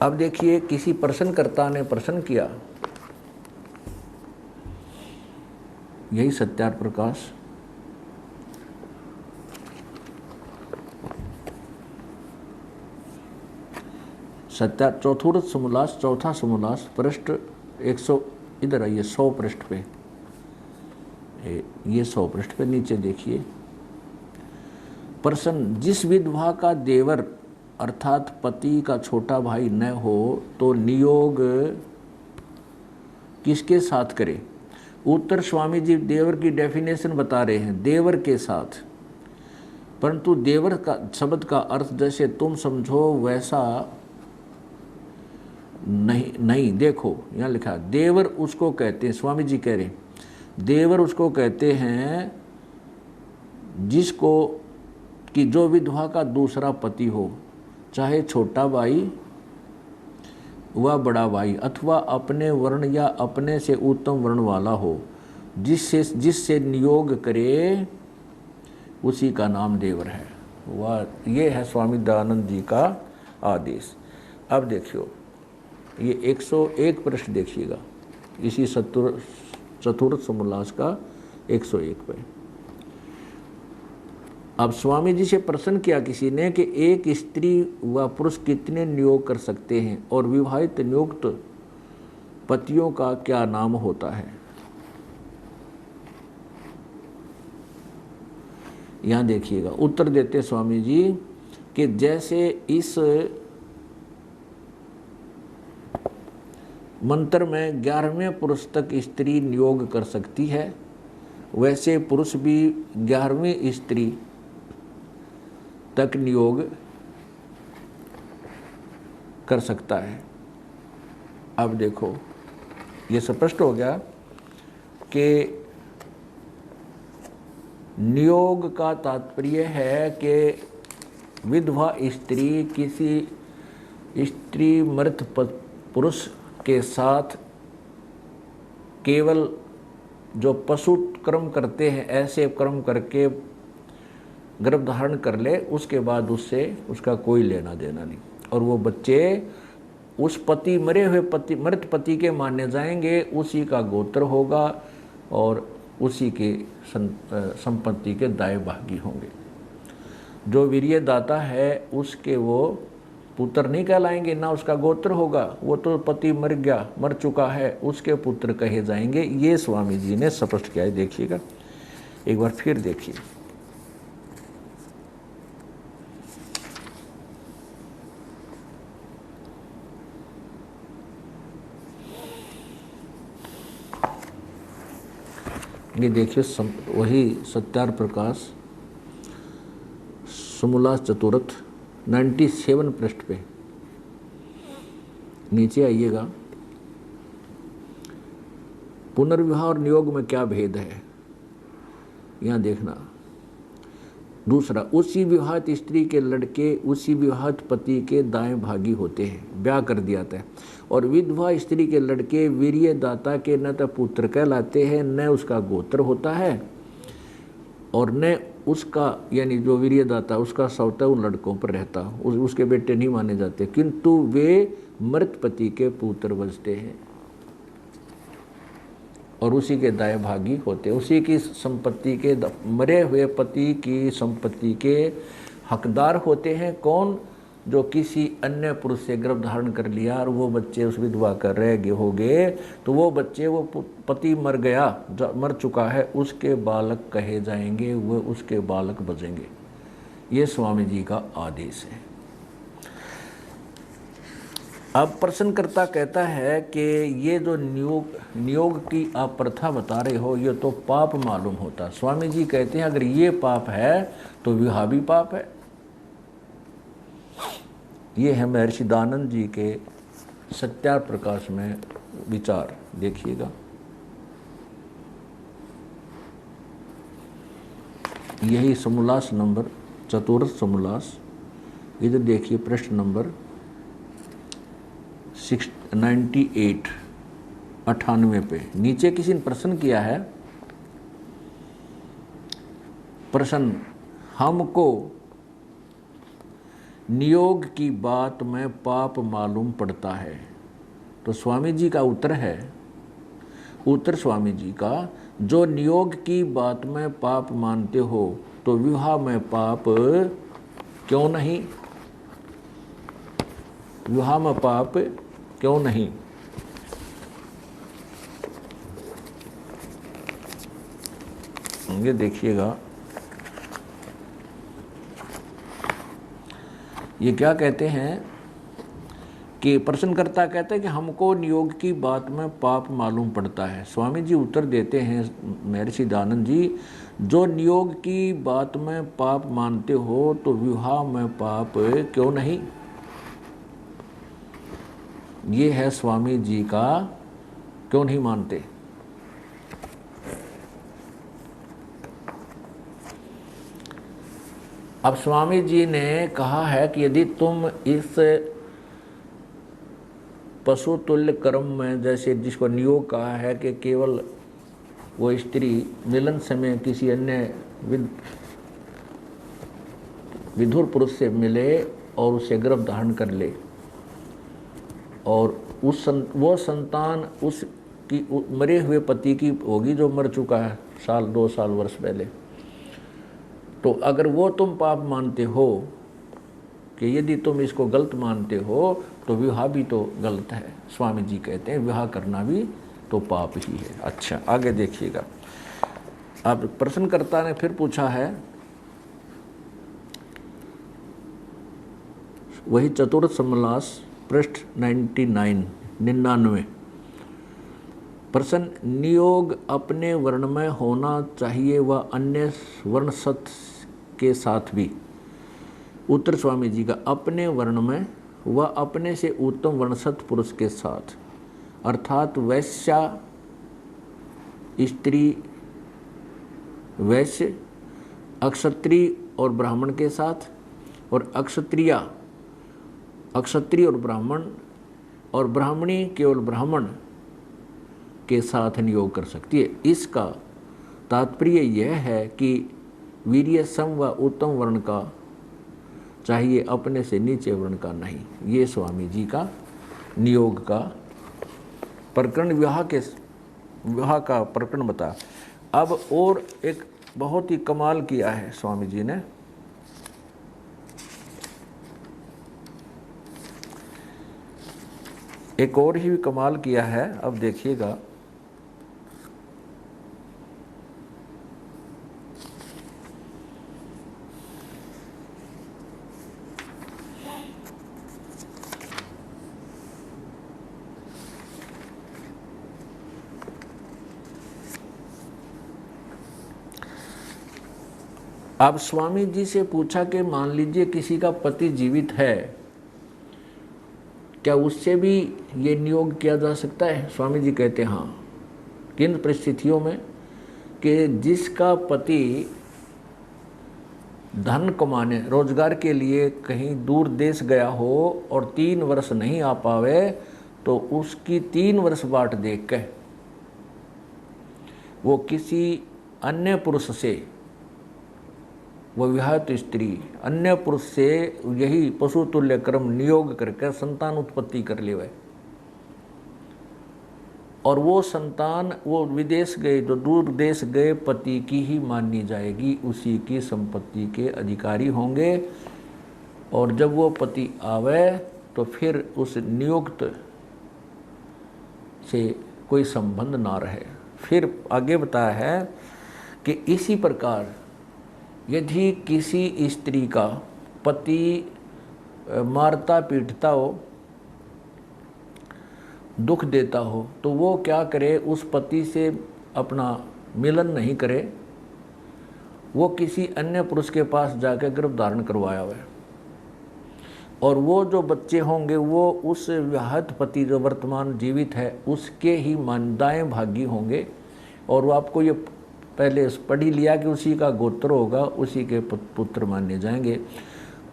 अब देखिए किसी प्रश्नकर्ता ने प्रश्न किया, यही सत्यार प्रकाश सत्यार चौथुर्थ समोल्लास, चौथा समोल्लास, पृष्ठ 100, इधर आइए 100 पृष्ठ पे, ये 100 पृष्ठ पे नीचे देखिए प्रश्न, जिस विधवा का देवर अर्थात पति का छोटा भाई न हो तो नियोग किसके साथ करे? उत्तर, स्वामी जी देवर की डेफिनेशन बता रहे हैं, देवर के साथ। परंतु देवर का शब्द का अर्थ जैसे तुम समझो वैसा नहीं। देखो यहाँ लिखा है, देवर उसको कहते हैं, स्वामी जी कह रहे हैं देवर उसको कहते हैं जिसको कि जो विधवा का दूसरा पति हो, चाहे छोटा भाई व बड़ा भाई अथवा अपने वर्ण या अपने से उत्तम वर्ण वाला हो, जिससे नियोग करे उसी का नाम देवर है। वह ये है स्वामी दयानंद जी का आदेश। अब देखियो ये 101 पृष्ठ देखिएगा, इसी चतुर्थ समोल्लास का 101 पे। अब स्वामी जी से प्रश्न किया किसी ने कि एक स्त्री व पुरुष कितने नियोग कर सकते हैं और विवाहित नियुक्त पतियों का क्या नाम होता है? यहाँ देखिएगा उत्तर देते स्वामी जी कि जैसे इस मंत्र में 11वें पुरुष तक स्त्री नियोग कर सकती है, वैसे पुरुष भी 11वीं स्त्री तक नियोग कर सकता है। अब देखो ये स्पष्ट हो गया कि नियोग का तात्पर्य है कि विधवा स्त्री किसी स्त्री मृत पुरुष के साथ केवल जो पशु कर्म करते हैं ऐसे कर्म करके गर्भ धारण कर ले, उसके बाद उससे उसका कोई लेना देना नहीं, और वो बच्चे उस पति मरे हुए मृत पति के माने जाएंगे, उसी का गोत्र होगा और उसी के संपत्ति के दाए भागी होंगे। जो वीर्यदाता है उसके वो पुत्र नहीं कहलाएंगे, ना उसका गोत्र होगा, वो तो पति मर चुका है, उसके पुत्र कहे जाएंगे। ये स्वामी जी ने स्पष्ट किया है। देखिएगा एक बार फिर देखिए, ये देखिए वही सत्यार प्रकाश समोल्लास चतुर्थ 97 पृष्ठ पे नीचे आइएगा। पुनर्विवाह और नियोग में क्या भेद है यहाँ देखना। दूसरा, उसी विवाहित स्त्री के लड़के उसी विवाहित पति के दाएं भागी होते हैं, ब्याह कर दिया था। और विधवा स्त्री के लड़के वीर्यदाता के न तो पुत्र कहलाते हैं, न उसका गोत्र होता है, और न उसका यानी जो वीर्यदाता उसका सौता उन लड़कों पर रहता, उसके बेटे नहीं माने जाते, किंतु वे मृत पति के पुत्र बचते हैं। और उसी के दाएं भागी होते, उसी की संपत्ति के, मरे हुए पति की संपत्ति के हकदार होते हैं। कौन? जो किसी अन्य पुरुष से गर्भ धारण कर लिया और वो बच्चे उस विधवा का रह हो गए, तो वो बच्चे, वो पति मर गया, मर चुका है, उसके बालक कहे जाएंगे, वो उसके बालक बजेंगे। ये स्वामी जी का आदेश है। अब प्रश्नकर्ता कहता है कि ये जो नियोग की आप प्रथा बता रहे हो, ये तो पाप मालूम होता। स्वामी जी कहते हैं अगर ये पाप है तो विवाह भी पाप है। ये है महर्षि दानंद जी के सत्यार प्रकाश में विचार, देखिएगा। यही समोल्लास नंबर, चतुर्थ समोल्लास, इधर देखिए पृष्ठ नंबर 98 पे। नीचे किसी ने प्रश्न किया है, प्रश्न, हमको नियोग की बात में पाप मालूम पड़ता है। तो स्वामी जी का उत्तर है, उत्तर स्वामी जी का, जो नियोग की बात में पाप मानते हो तो विवाह में पाप क्यों नहीं? विवाह में पाप क्यों नहीं? ये देखिएगा, ये क्या कहते हैं कि प्रश्नकर्ता कहते हैं कि हमको नियोग की बात में पाप मालूम पड़ता है। स्वामी जी उत्तर देते हैं, महर्षि दानंद जी, जो नियोग की बात में पाप मानते हो तो विवाह में पाप क्यों नहीं? ये है स्वामी जी का क्यों नहीं मानते। अब स्वामी जी ने कहा है कि यदि तुम इस पशु तुल्य कर्म में, जैसे जिसको नियोग कहा है कि केवल वो स्त्री मिलन समय किसी अन्य विधुर पुरुष से मिले और उससे गर्भ धारण कर ले, और वो संतान उसकी मरे हुए पति की होगी जो मर चुका है साल 2 साल वर्ष पहले। तो अगर वो तुम पाप मानते हो, कि यदि तुम इसको गलत मानते हो तो विवाह भी तो गलत है। स्वामी जी कहते हैं विवाह करना भी तो पाप ही है। अच्छा, आगे देखिएगा। अब प्रश्नकर्ता ने फिर पूछा है, वही चतुर्थ समोल्लास पृष्ठ 99 प्रश्न, नियोग अपने वर्ण में होना चाहिए व अन्य वर्ण सत के साथ भी? उत्तर स्वामी जी का, अपने वर्ण में व अपने से उत्तम वर्णसत पुरुष के साथ, अर्थात वैश्या स्त्री, वैश्य, अक्षत्रिय और ब्राह्मण के साथ, और अक्षत्रिय और ब्राह्मण, और ब्राह्मणी केवल ब्राह्मण के साथ नियोग कर सकती है। इसका तात्पर्य यह है कि वीर्य सम व उत्तम वर्ण का चाहिए, अपने से नीचे वर्ण का नहीं। ये स्वामी जी का नियोग का प्रकरण, विवाह का प्रकरण बता। अब और एक बहुत ही कमाल किया है स्वामी जी ने। एक और ही कमाल किया है, अब देखिएगा। अब स्वामी जी से पूछा कि मान लीजिए किसी का पति जीवित है, क्या उससे भी ये नियोग किया जा सकता है? स्वामी जी कहते हैं हाँ। किन परिस्थितियों में? कि जिसका पति धन कमाने, रोजगार के लिए कहीं दूर देश गया हो और 3 वर्ष नहीं आ पावे, तो उसकी 3 वर्ष बाट देख के वो किसी अन्य पुरुष से, वो विवाहित स्त्री अन्य पुरुष से यही पशु तुल्य कर्म नियोग करके संतान उत्पत्ति कर लेवे, और वो संतान वो विदेश गए, जो दूर देश गए पति की ही मानी जाएगी, उसी की संपत्ति के अधिकारी होंगे। और जब वो पति आवे तो फिर उस नियुक्त से कोई संबंध ना रहे। फिर आगे बताया है कि इसी प्रकार यदि किसी स्त्री का पति मारता पीटता हो, दुख देता हो, तो वो क्या करे, उस पति से अपना मिलन नहीं करे, वो किसी अन्य पुरुष के पास जाकर गर्भ धारण करवाया हुआ है। और वो जो बच्चे होंगे वो उस विवाहित पति जो वर्तमान जीवित है उसके ही दाएं भागी होंगे। और वो आपको ये पहले पढ़ ही लिया कि उसी का गोत्र होगा, उसी के पुत्र माने जाएंगे।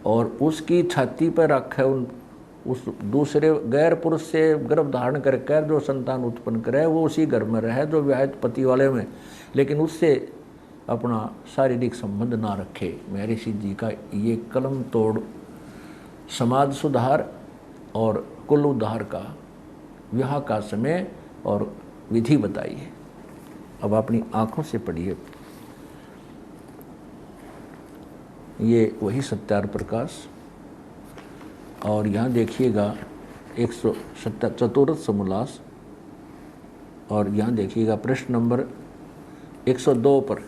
और उसकी छाती पर रख है उस दूसरे गैर पुरुष से गर्भ धारण करके जो संतान उत्पन्न करे वो उसी घर में रहे जो विवाहित पति वाले में, लेकिन उससे अपना शारीरिक संबंध ना रखे। महर्षि जी का ये कलम तोड़ समाज सुधार और कुल उद्धार का विवाह का समय और विधि बताई है। अब अपनी आंखों से पढ़िए, ये वही सत्यार प्रकाश। और यहाँ देखिएगा 170 चतुर्थ समोल्लास, और यहाँ देखिएगा प्रश्न नंबर 102 पर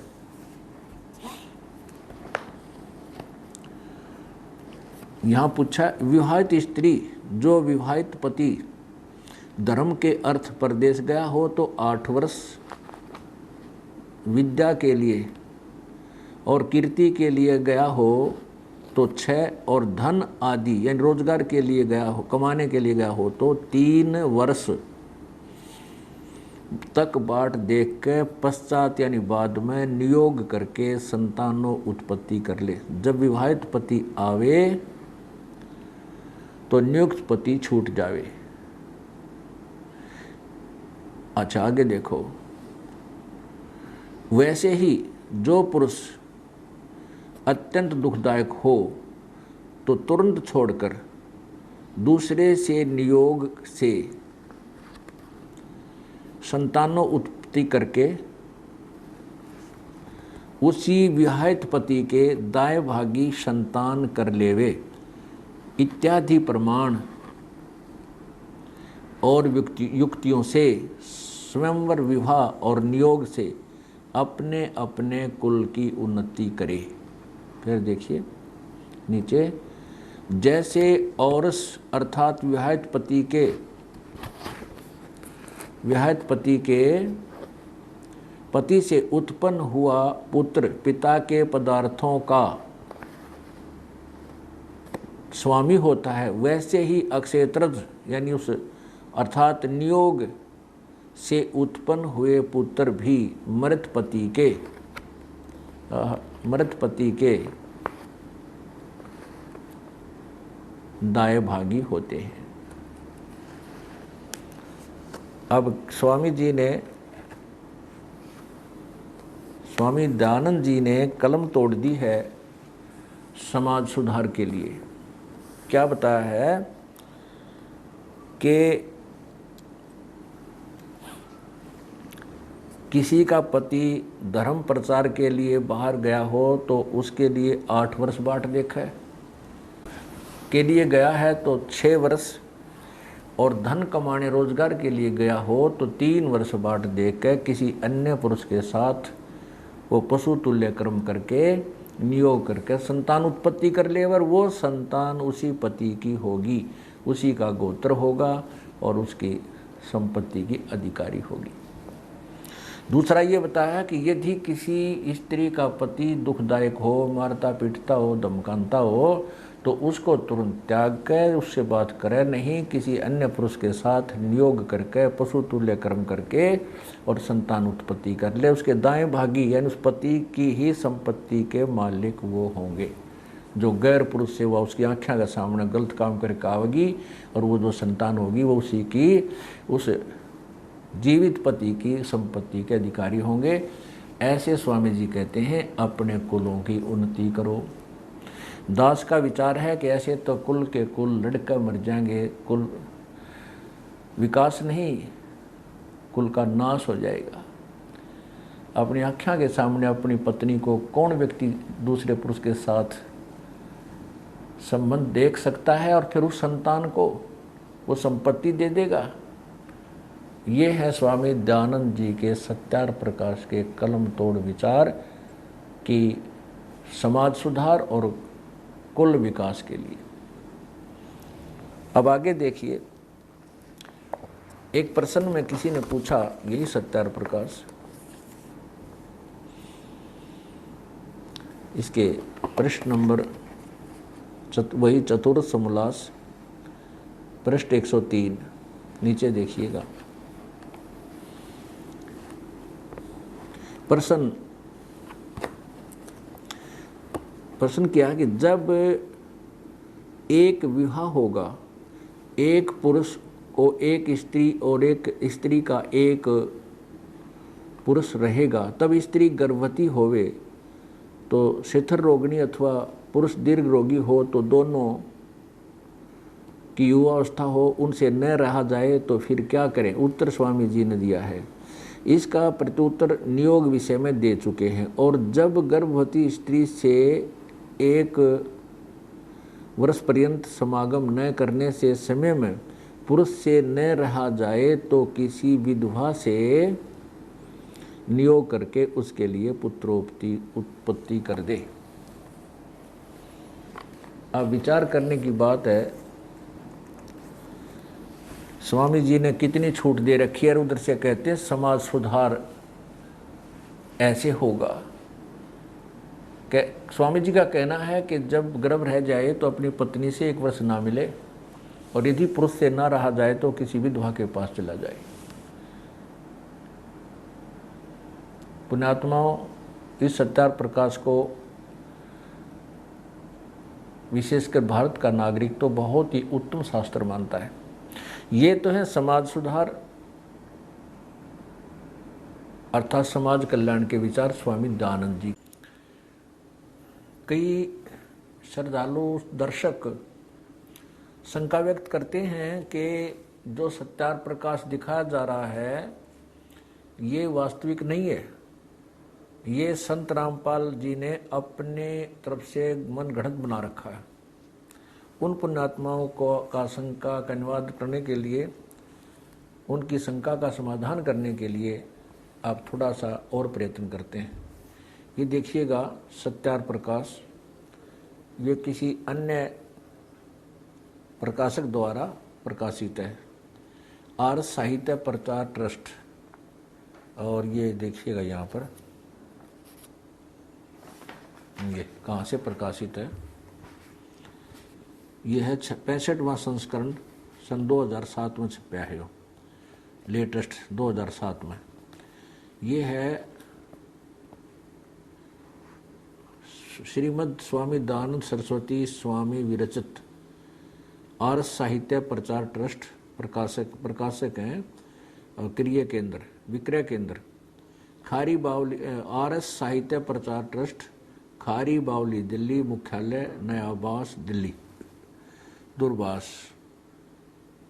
यहाँ पूछा, विवाहित स्त्री जो विवाहित पति धर्म के अर्थ परदेश गया हो तो 8 वर्ष, विद्या के लिए और कीर्ति के लिए गया हो तो 6, और धन आदि यानी रोजगार के लिए गया हो, कमाने के लिए गया हो तो 3 वर्ष तक बाट देख के पश्चात यानी बाद में नियोग करके संतानों उत्पत्ति कर ले। जब विवाहित पति आवे तो नियुक्त पति छूट जावे। अच्छा आगे देखो, वैसे ही जो पुरुष अत्यंत दुखदायक हो तो तुरंत छोड़कर दूसरे से नियोग से संतानों उत्पत्ति करके उसी विवाहित पति के दाएं भागी संतान कर लेवे इत्यादि प्रमाण और युक्तियों से स्वयंवर विवाह और नियोग से अपने अपने कुल की उन्नति करे। फिर देखिए नीचे, जैसे औरस अर्थात विवाहित पति के पति से उत्पन्न हुआ पुत्र पिता के पदार्थों का स्वामी होता है, वैसे ही अक्षेत्रज यानी उस अर्थात नियोग से उत्पन्न हुए पुत्र भी मृत पति के दाएं भागी होते हैं। अब स्वामी दयानंद जी ने कलम तोड़ दी है समाज सुधार के लिए। क्या बताया है कि किसी का पति धर्म प्रचार के लिए बाहर गया हो तो उसके लिए 8 वर्ष बाट देखा है, के लिए गया है तो 6 वर्ष, और धन कमाने रोजगार के लिए गया हो तो 3 वर्ष बाट देख के किसी अन्य पुरुष के साथ वो पशु तुल्य कर्म करके नियोग करके संतान उत्पत्ति कर ले, और वो संतान उसी पति की होगी, उसी का गोत्र होगा और उसकी संपत्ति की अधिकारी होगी। दूसरा ये बताया कि यदि किसी स्त्री का पति दुखदायक हो, मारता पीटता हो, धमकाता हो, तो उसको तुरंत त्याग कर उससे बात करे नहीं, किसी अन्य पुरुष के साथ नियोग करके पशु तुल्य कर्म करके और संतान उत्पत्ति कर ले। उसके दाएं भागी यानी उस पति की ही संपत्ति के मालिक वो होंगे। जो गैर पुरुष से वह उसकी आँखों के सामने गलत काम करके आवेगी, और वो जो संतान होगी वो उसी की उस जीवित पति की संपत्ति के अधिकारी होंगे। ऐसे स्वामी जी कहते हैं अपने कुलों की उन्नति करो। दास का विचार है कि ऐसे तो कुल के कुल लड़कर मर जाएंगे, कुल विकास नहीं, कुल का नाश हो जाएगा। अपनी आँखों के सामने अपनी पत्नी को कौन व्यक्ति दूसरे पुरुष के साथ संबंध देख सकता है और फिर उस संतान को वो संपत्ति दे देगा? ये है स्वामी दयानंद जी के सत्यार प्रकाश के कलम तोड़ विचार कि समाज सुधार और कुल विकास के लिए। अब आगे देखिए, एक प्रश्न में किसी ने पूछा, यही सत्यार प्रकाश, इसके पृष्ठ नंबर वही चतुर्थ समोल्लास पृष्ठ 103 नीचे देखिएगा। प्रश्न क्या है कि जब एक विवाह होगा, एक पुरुष को एक स्त्री और एक स्त्री का एक पुरुष रहेगा, तब स्त्री गर्भवती होवे तो शिथिल रोगिणी अथवा पुरुष दीर्घ रोगी हो तो दोनों की युवावस्था हो, उनसे न रहा जाए तो फिर क्या करें? उत्तर स्वामी जी ने दिया है। इसका प्रत्युत्तर नियोग विषय में दे चुके हैं। और जब गर्भवती स्त्री से 1 वर्ष पर्यंत समागम न करने से समय में पुरुष से न रहा जाए तो किसी विधवा से नियोग करके उसके लिए पुत्रोत्पत्ति उत्पत्ति कर दे। अब विचार करने की बात है, स्वामी जी ने कितनी छूट दे रखी है। और उधर से कहते हैं समाज सुधार ऐसे होगा। स्वामी जी का कहना है कि जब गर्भ रह जाए तो अपनी पत्नी से 1 वर्ष ना मिले, और यदि पुरुष से ना रहा जाए तो किसी विधवा के पास चला जाए। पुण्यात्माओं, इस सत्यार प्रकाश को विशेषकर भारत का नागरिक तो बहुत ही उत्तम शास्त्र मानता है। ये तो है समाज सुधार अर्थात समाज कल्याण के विचार स्वामी दयानंद जी। कई श्रद्धालु दर्शक शंका व्यक्त करते हैं कि जो सत्यार प्रकाश दिखाया जा रहा है ये वास्तविक नहीं है, ये संत रामपाल जी ने अपने तरफ से मन गढ़ंत बना रखा है। उन पुण्यात्माओं का शंका का निवारण करने के लिए, उनकी शंका का समाधान करने के लिए आप थोड़ा सा और प्रयत्न करते हैं। ये देखिएगा सत्यार प्रकाश, ये किसी अन्य प्रकाशक द्वारा प्रकाशित है, आर्य साहित्य प्रचार ट्रस्ट। और ये देखिएगा यहाँ पर ये कहाँ से प्रकाशित है, ये है 65वां संस्करण, सन 2007 में छपा है, लेटेस्ट 2007 में। ये है श्रीमद स्वामी दयानंद सरस्वती स्वामी विरचित आर्य साहित्य प्रचार ट्रस्ट, प्रकाशक हैं विक्रय केंद्र खारी बावली, आर्य साहित्य प्रचार ट्रस्ट, खारी बावली दिल्ली, मुख्यालय नया आवास दिल्ली दूरभाष।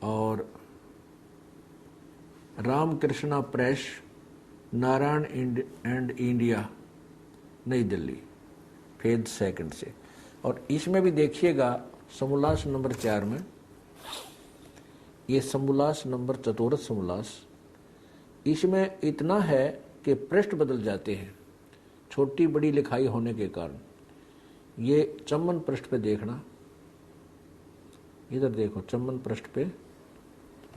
और Ramakrishna press, Narayan and India, Nai Delhi, phase 2 से। और इसमें भी देखिएगा समोल्लास नंबर 4 में, ये समोल्लास नंबर चतुर्थ समोल्लास, इसमें इतना है कि पृष्ठ बदल जाते हैं छोटी बड़ी लिखाई होने के कारण। ये चम्मन पृष्ठ पे देखना, इधर देखो चम्मन पृष्ठ पे,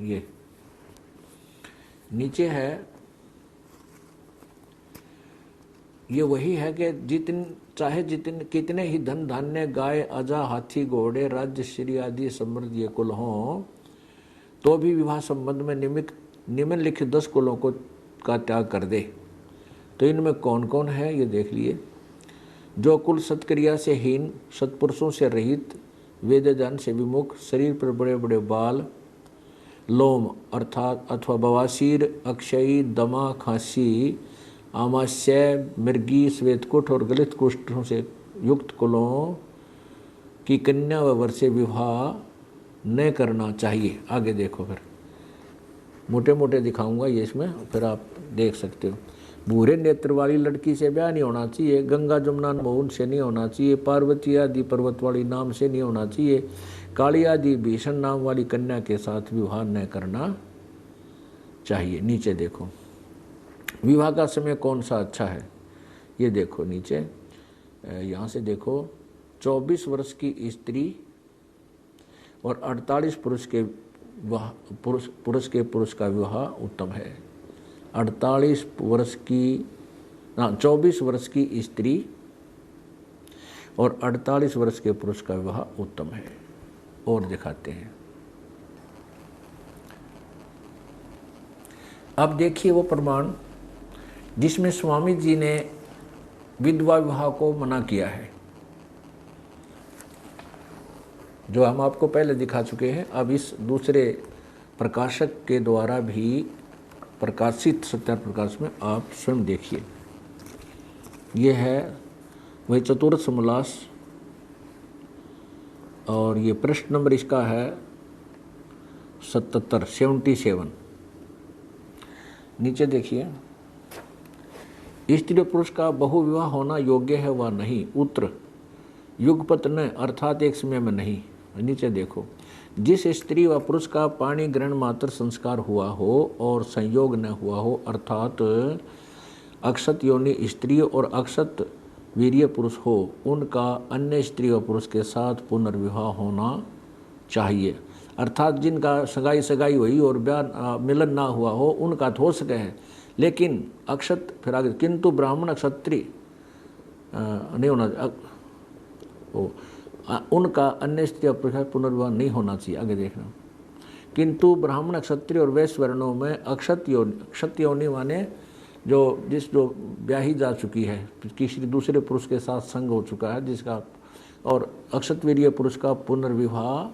ये नीचे है, ये वही है कि कितने ही धन धान्य गाय अजा हाथी घोड़े राज्य श्री आदि समृद्ध ये कुल हों तो भी विवाह संबंध में निम्नलिखित 10 कुलों का त्याग कर दे। तो इनमें कौन कौन है ये देख लिए। जो कुल सत्क्रिया से हीन, सत्पुरुषों से रहित, वेद ज्ञान से विमुख, शरीर पर बड़े बड़े बाल, लोम अर्थात अथवा बवासीर, अक्षयी, दमा, खांसी, आमाशय, मृगी, श्वेतकुट और गलित कुष्ठों से युक्त कुलों की कन्या व वर से विवाह न करना चाहिए। आगे देखो फिर, मोटे मोटे दिखाऊंगा ये इसमें, फिर आप देख सकते हो। भूरे नेत्र वाली लड़की से ब्याह नहीं होना चाहिए, गंगा जमुना मोहन से नहीं होना चाहिए, पार्वती आदि पर्वत वाली नाम से नहीं होना चाहिए, काली आदि भीषण नाम वाली कन्या के साथ विवाह न करना चाहिए। नीचे देखो विवाह का समय कौन सा अच्छा है, ये देखो नीचे यहाँ से देखो 24 वर्ष की स्त्री और 48 पुरुष के पुरुष का विवाह उत्तम है। 24 वर्ष की स्त्री और 48 वर्ष के पुरुष का विवाह उत्तम है। और दिखाते हैं, अब देखिए वो प्रमाण जिसमें स्वामी जी ने विधवा विवाह को मना किया है, जो हम आपको पहले दिखा चुके हैं। अब इस दूसरे प्रकाशक के द्वारा भी प्रकाशित सत्यार प्रकाश में आप स्वयं देखिए। ये है वही चतुर्थ समोल्लास और ये पृष्ठ नंबर इसका है 77। नीचे देखिए, स्त्री पुरुष का बहुविवाह होना योग्य है व नहीं। उत्तर, युगपत न अर्थात एक समय में नहीं। नीचे देखो, जिस स्त्री व पुरुष का पाणी ग्रहण मात्र संस्कार हुआ हो और संयोग न हुआ हो, अर्थात अक्षत योनि स्त्री और अक्षत वीर्य पुरुष हो, उनका अन्य स्त्री व पुरुष के साथ पुनर्विवाह होना चाहिए। अर्थात जिनका सगाई हुई और ब्याह मिलन ना हुआ हो, उनका तो हो सके है, लेकिन अक्षत फिर आगे, किंतु ब्राह्मण क्षत्रिय नहीं होना, उनका अन्य स्त्री पुनर्विवाह नहीं होना चाहिए। आगे देखना, किंतु ब्राह्मण क्षत्रिय और वैश्य वर्णों में अक्षत योनि माने जो ब्याही जा चुकी है, किसी दूसरे पुरुष के साथ संग हो चुका है जिसका, और अक्षत वीर्य पुरुष का पुनर्विवाह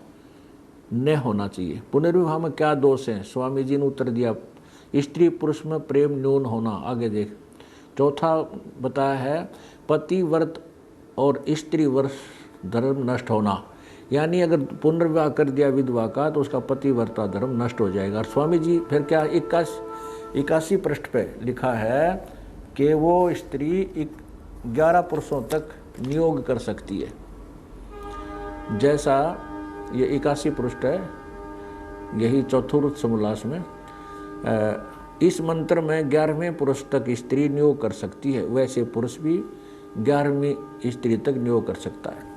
न होना चाहिए। पुनर्विवाह में क्या दोष है? स्वामी जी ने उत्तर दिया, स्त्री पुरुष में प्रेम न्यून होना। आगे देख, चौथा बताया है पति व्रत और स्त्री व्रत धर्म नष्ट होना, यानी अगर पुनर्विवाह कर दिया विधवा का तो उसका पति व्रता धर्म नष्ट हो जाएगा। और स्वामी जी फिर क्या 81 पृष्ठ पे लिखा है कि वो स्त्री 11 पुरुषों तक नियोग कर सकती है। जैसा ये 81 पृष्ठ है, यही चतुर्थ समोल्लास में इस मंत्र में 11वें पुरुष तक स्त्री नियोग कर सकती है, वैसे पुरुष भी 11वीं स्त्री तक नियोग कर सकता है।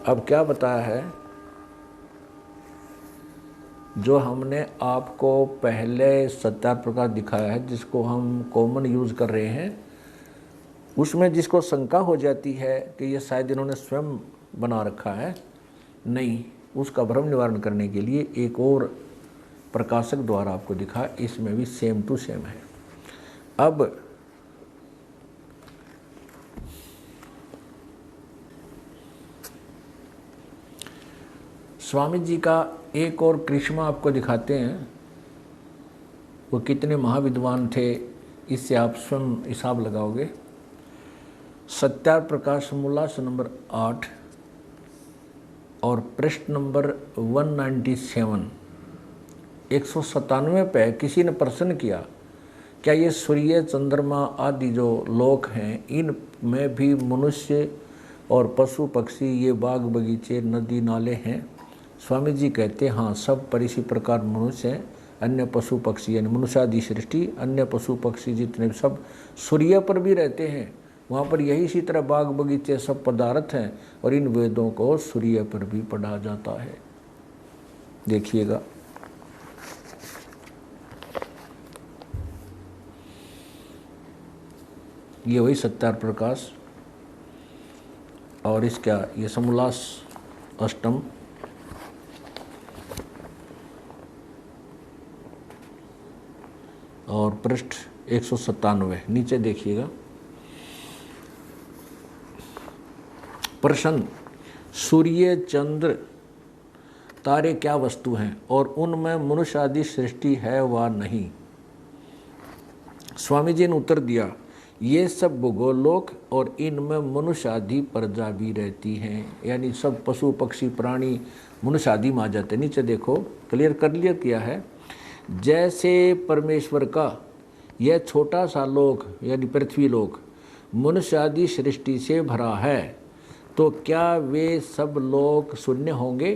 अब क्या बताया है, जो हमने आपको पहले सत्यार प्रकाश दिखाया है, जिसको हम कॉमन यूज कर रहे हैं, उसमें जिसको शंका हो जाती है कि ये शायद इन्होंने स्वयं बना रखा है, नहीं, उसका भ्रम निवारण करने के लिए एक और प्रकाशक द्वारा आपको दिखा, इसमें भी सेम टू सेम है। अब स्वामी जी का एक और करिश्मा आपको दिखाते हैं, वो कितने महाविद्वान थे, इससे आप स्वयं हिसाब लगाओगे। सत्यार प्रकाश समोल्लास नंबर 8 और पृष्ठ नंबर 197 197 पे किसी ने प्रश्न किया, क्या ये सूर्य चंद्रमा आदि जो लोक हैं, इनमें भी मनुष्य और पशु पक्षी, ये बाग बगीचे नदी नाले हैं? स्वामी जी कहते हैं हाँ, सब पर इसी प्रकार मनुष्य हैं, अन्य पशु पक्षी यानी मनुष्यादि सृष्टि, अन्य पशु पक्षी जितने सब सूर्य पर भी रहते हैं, वहाँ पर यही इसी तरह बाग बगीचे सब पदार्थ हैं, और इन वेदों को सूर्य पर भी पढ़ा जाता है। देखिएगा, ये वही सत्यार प्रकाश और इसका ये समोल्लास अष्टम और पृष्ठ 197। नीचे देखिएगा, प्रश्न, सूर्य चंद्र तारे क्या वस्तु हैं और उनमें मनुष्य आदि सृष्टि है व नहीं? स्वामी जी ने उत्तर दिया, ये सब भूगोलोक और इनमें मनुष्य आदि प्रजा भी रहती हैं, यानी सब पशु पक्षी प्राणी मनुष्य आदि में आ जाते हैं। नीचे देखो, क्लियर किया है, जैसे परमेश्वर का यह छोटा सा लोक यानी पृथ्वी लोक मनुष्य आदि सृष्टि से भरा है, तो क्या वे सब लोग शून्य होंगे?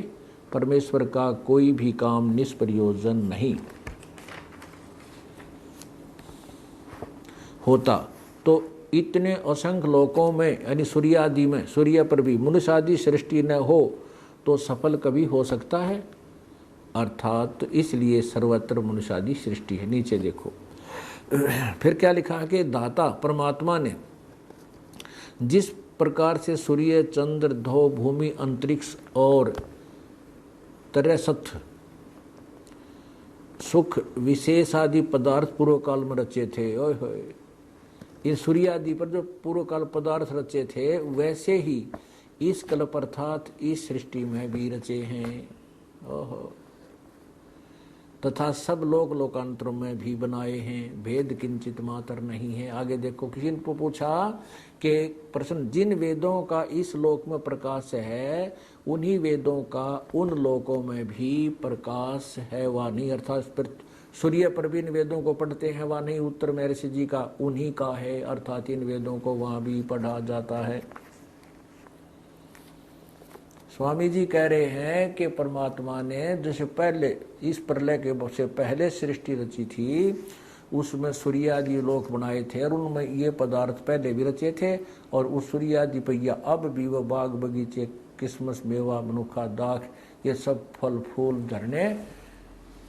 परमेश्वर का कोई भी काम निष्प्रयोजन नहीं होता। तो इतने असंख्य लोकों में यानी सूर्य आदि में, सूर्य पर भी मनुष्य आदि सृष्टि न हो तो सफल कभी हो सकता है? अर्थात इसलिए सर्वत्र मनुष्य आदि सृष्टि है। नीचे देखो फिर क्या लिखा है कि दाता परमात्मा ने जिस प्रकार से सूर्य, चंद्र, ध्रुव, भूमि, अंतरिक्ष और तरसथ सुख विशेष आदि पदार्थ पूर्व काल में रचे थे। ओए होए, इन सूर्य आदि पर जो पूर्व काल पदार्थ रचे थे वैसे ही इस कल्प अर्थात इस सृष्टि में भी रचे हैं। ओहो, तथा सब लोक लोकांतरों में भी बनाए हैं, भेद किंचित मात्र नहीं है। आगे देखो, किसी ने पूछा कि प्रश्न, जिन वेदों का इस लोक में प्रकाश है उन्हीं वेदों का उन लोकों में भी प्रकाश है वा नहीं? अर्थात सूर्य पर भी इन वेदों को पढ़ते हैं वा नहीं? उत्तर महर्षि जी का उन्हीं का है, अर्थात इन वेदों को वहाँ भी पढ़ा जाता है। स्वामी जी कह रहे हैं कि परमात्मा ने जैसे पहले इस प्रलय के से पहले सृष्टि रची थी उसमें सूर्य आदि लोक बनाए थे और उनमें ये पदार्थ पहले भी रचे थे, और उस सूर्य आदि पहिया अब भी वह बाग बगीचे, किस्मस, मेवा, मनुखा, दाख, ये सब फल फूल झरने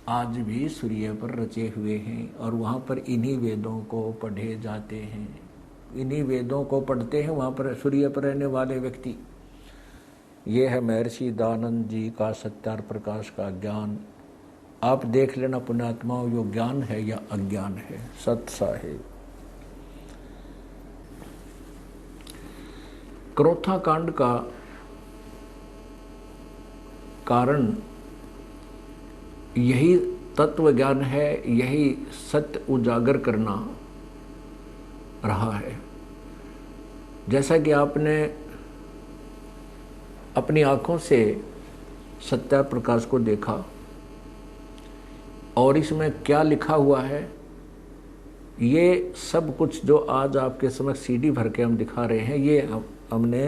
आज भी सूर्य पर रचे हुए हैं और वहाँ पर इन्हीं वेदों को पढ़े जाते हैं। इन्हीं वेदों को पढ़ते हैं वहाँ पर सूर्य पर रहने वाले व्यक्ति। ये है महर्षि दयानंद जी का सत्यार प्रकाश का ज्ञान। आप देख लेना पुण्यात्माओं, यो ज्ञान है या अज्ञान है। सत साहिब क्रोथा कांड का कारण यही तत्व ज्ञान है, यही सत्य उजागर करना रहा है। जैसा कि आपने अपनी आंखों से सत्या प्रकाश को देखा और इसमें क्या लिखा हुआ है, ये सब कुछ जो आज आपके समक्ष सीडी भर के हम दिखा रहे हैं, ये हमने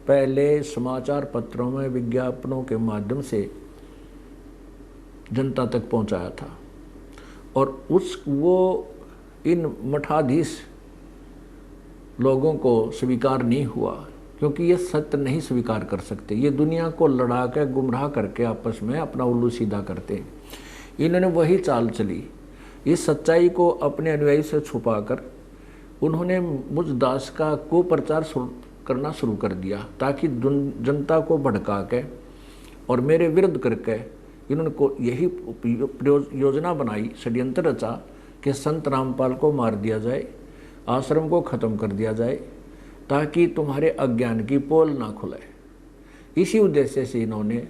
पहले समाचार पत्रों में विज्ञापनों के माध्यम से जनता तक पहुंचाया था और वो इन मठाधीश लोगों को स्वीकार नहीं हुआ क्योंकि ये सत्य नहीं स्वीकार कर सकते। ये दुनिया को लड़ा के गुमराह करके आपस में अपना उल्लू सीधा करते हैं। इन्होंने वही चाल चली, इस सच्चाई को अपने अनुयायी से छुपाकर उन्होंने मुझ दास का कुप्रचार करना शुरू कर दिया ताकि जनता को भड़का के और मेरे विरुद्ध करके इन्होंने को यही योजना बनाई, षड्यंत्र रचा कि संत रामपाल को मार दिया जाए, आश्रम को ख़त्म कर दिया जाए ताकि तुम्हारे अज्ञान की पोल ना खुले। इसी उद्देश्य से इन्होंने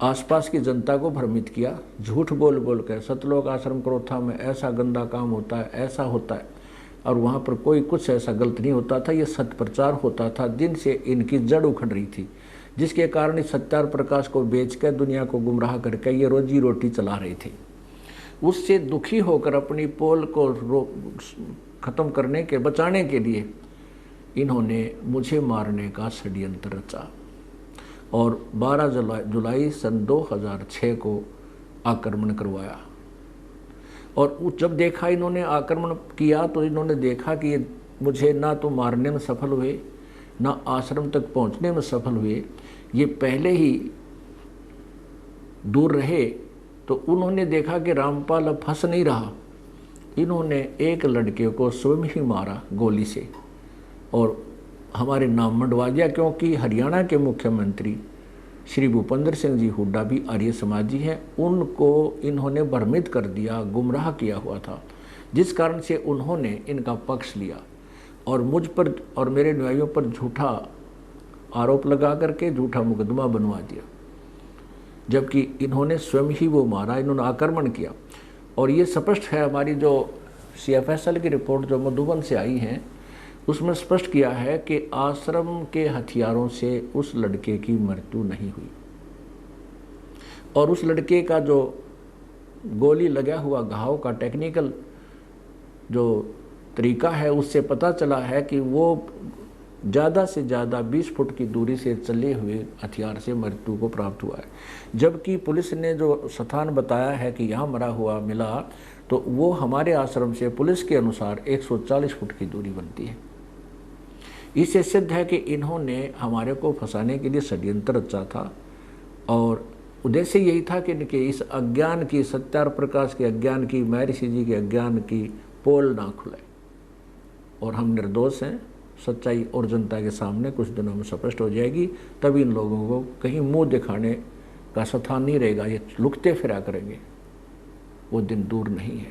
आसपास की जनता को भ्रमित किया, झूठ बोल बोल कर सतलोक आश्रम क्रोथा में ऐसा गंदा काम होता है, ऐसा होता है, और वहाँ पर कोई कुछ ऐसा गलत नहीं होता था। ये सत्य प्रचार होता था, दिन से इनकी जड़ उखड़ रही थी, जिसके कारण इस सत्यार प्रकाश को बेचकर दुनिया को गुमराह करके ये रोजी रोटी चला रहे थे। उससे दुखी होकर अपनी पोल को ख़त्म करने के बचाने के लिए इन्होंने मुझे मारने का षड्यंत्र रचा और 12 जुलाई सन 2006 को आक्रमण करवाया। और जब देखा इन्होंने आक्रमण किया तो इन्होंने देखा कि ये मुझे ना तो मारने में सफल हुए ना आश्रम तक पहुंचने में सफल हुए, ये पहले ही दूर रहे। तो उन्होंने देखा कि रामपाल अब फंस नहीं रहा, इन्होंने एक लड़के को स्वयं ही मारा गोली से और हमारे नाम मंडवा दिया, क्योंकि हरियाणा के मुख्यमंत्री श्री भूपेंद्र सिंह जी हुड्डा भी आर्य समाजी हैं, उनको इन्होंने भ्रमित कर दिया, गुमराह किया हुआ था, जिस कारण से उन्होंने इनका पक्ष लिया और मुझ पर और मेरे न्यायियों पर झूठा आरोप लगा करके झूठा मुकदमा बनवा दिया, जबकि इन्होंने स्वयं ही वो मारा, इन्होंने आक्रमण किया। और ये स्पष्ट है, हमारी जो CFSL की रिपोर्ट जो मधुबन से आई है उसमें स्पष्ट किया है कि आश्रम के हथियारों से उस लड़के की मृत्यु नहीं हुई और उस लड़के का जो गोली लगा हुआ घाव का टेक्निकल जो तरीका है उससे पता चला है कि वो ज़्यादा से ज़्यादा 20 फुट की दूरी से चले हुए हथियार से मृत्यु को प्राप्त हुआ है। जबकि पुलिस ने जो स्थान बताया है कि यहाँ मरा हुआ मिला, तो वो हमारे आश्रम से पुलिस के अनुसार 140 फुट की दूरी बनती है। इससे सिद्ध है कि इन्होंने हमारे को फंसाने के लिए षड्यंत्र रचा था और उद्देश्य यही था कि इस अज्ञान की, सत्यार प्रकाश के अज्ञान की, महर्षि जी के अज्ञान की पोल ना खुले। और हम निर्दोष हैं, सच्चाई और जनता के सामने कुछ दिनों में स्पष्ट हो जाएगी। तभी इन लोगों को कहीं मुंह दिखाने का स्थान नहीं रहेगा, ये लुकते फिरा करेंगे, वो दिन दूर नहीं है।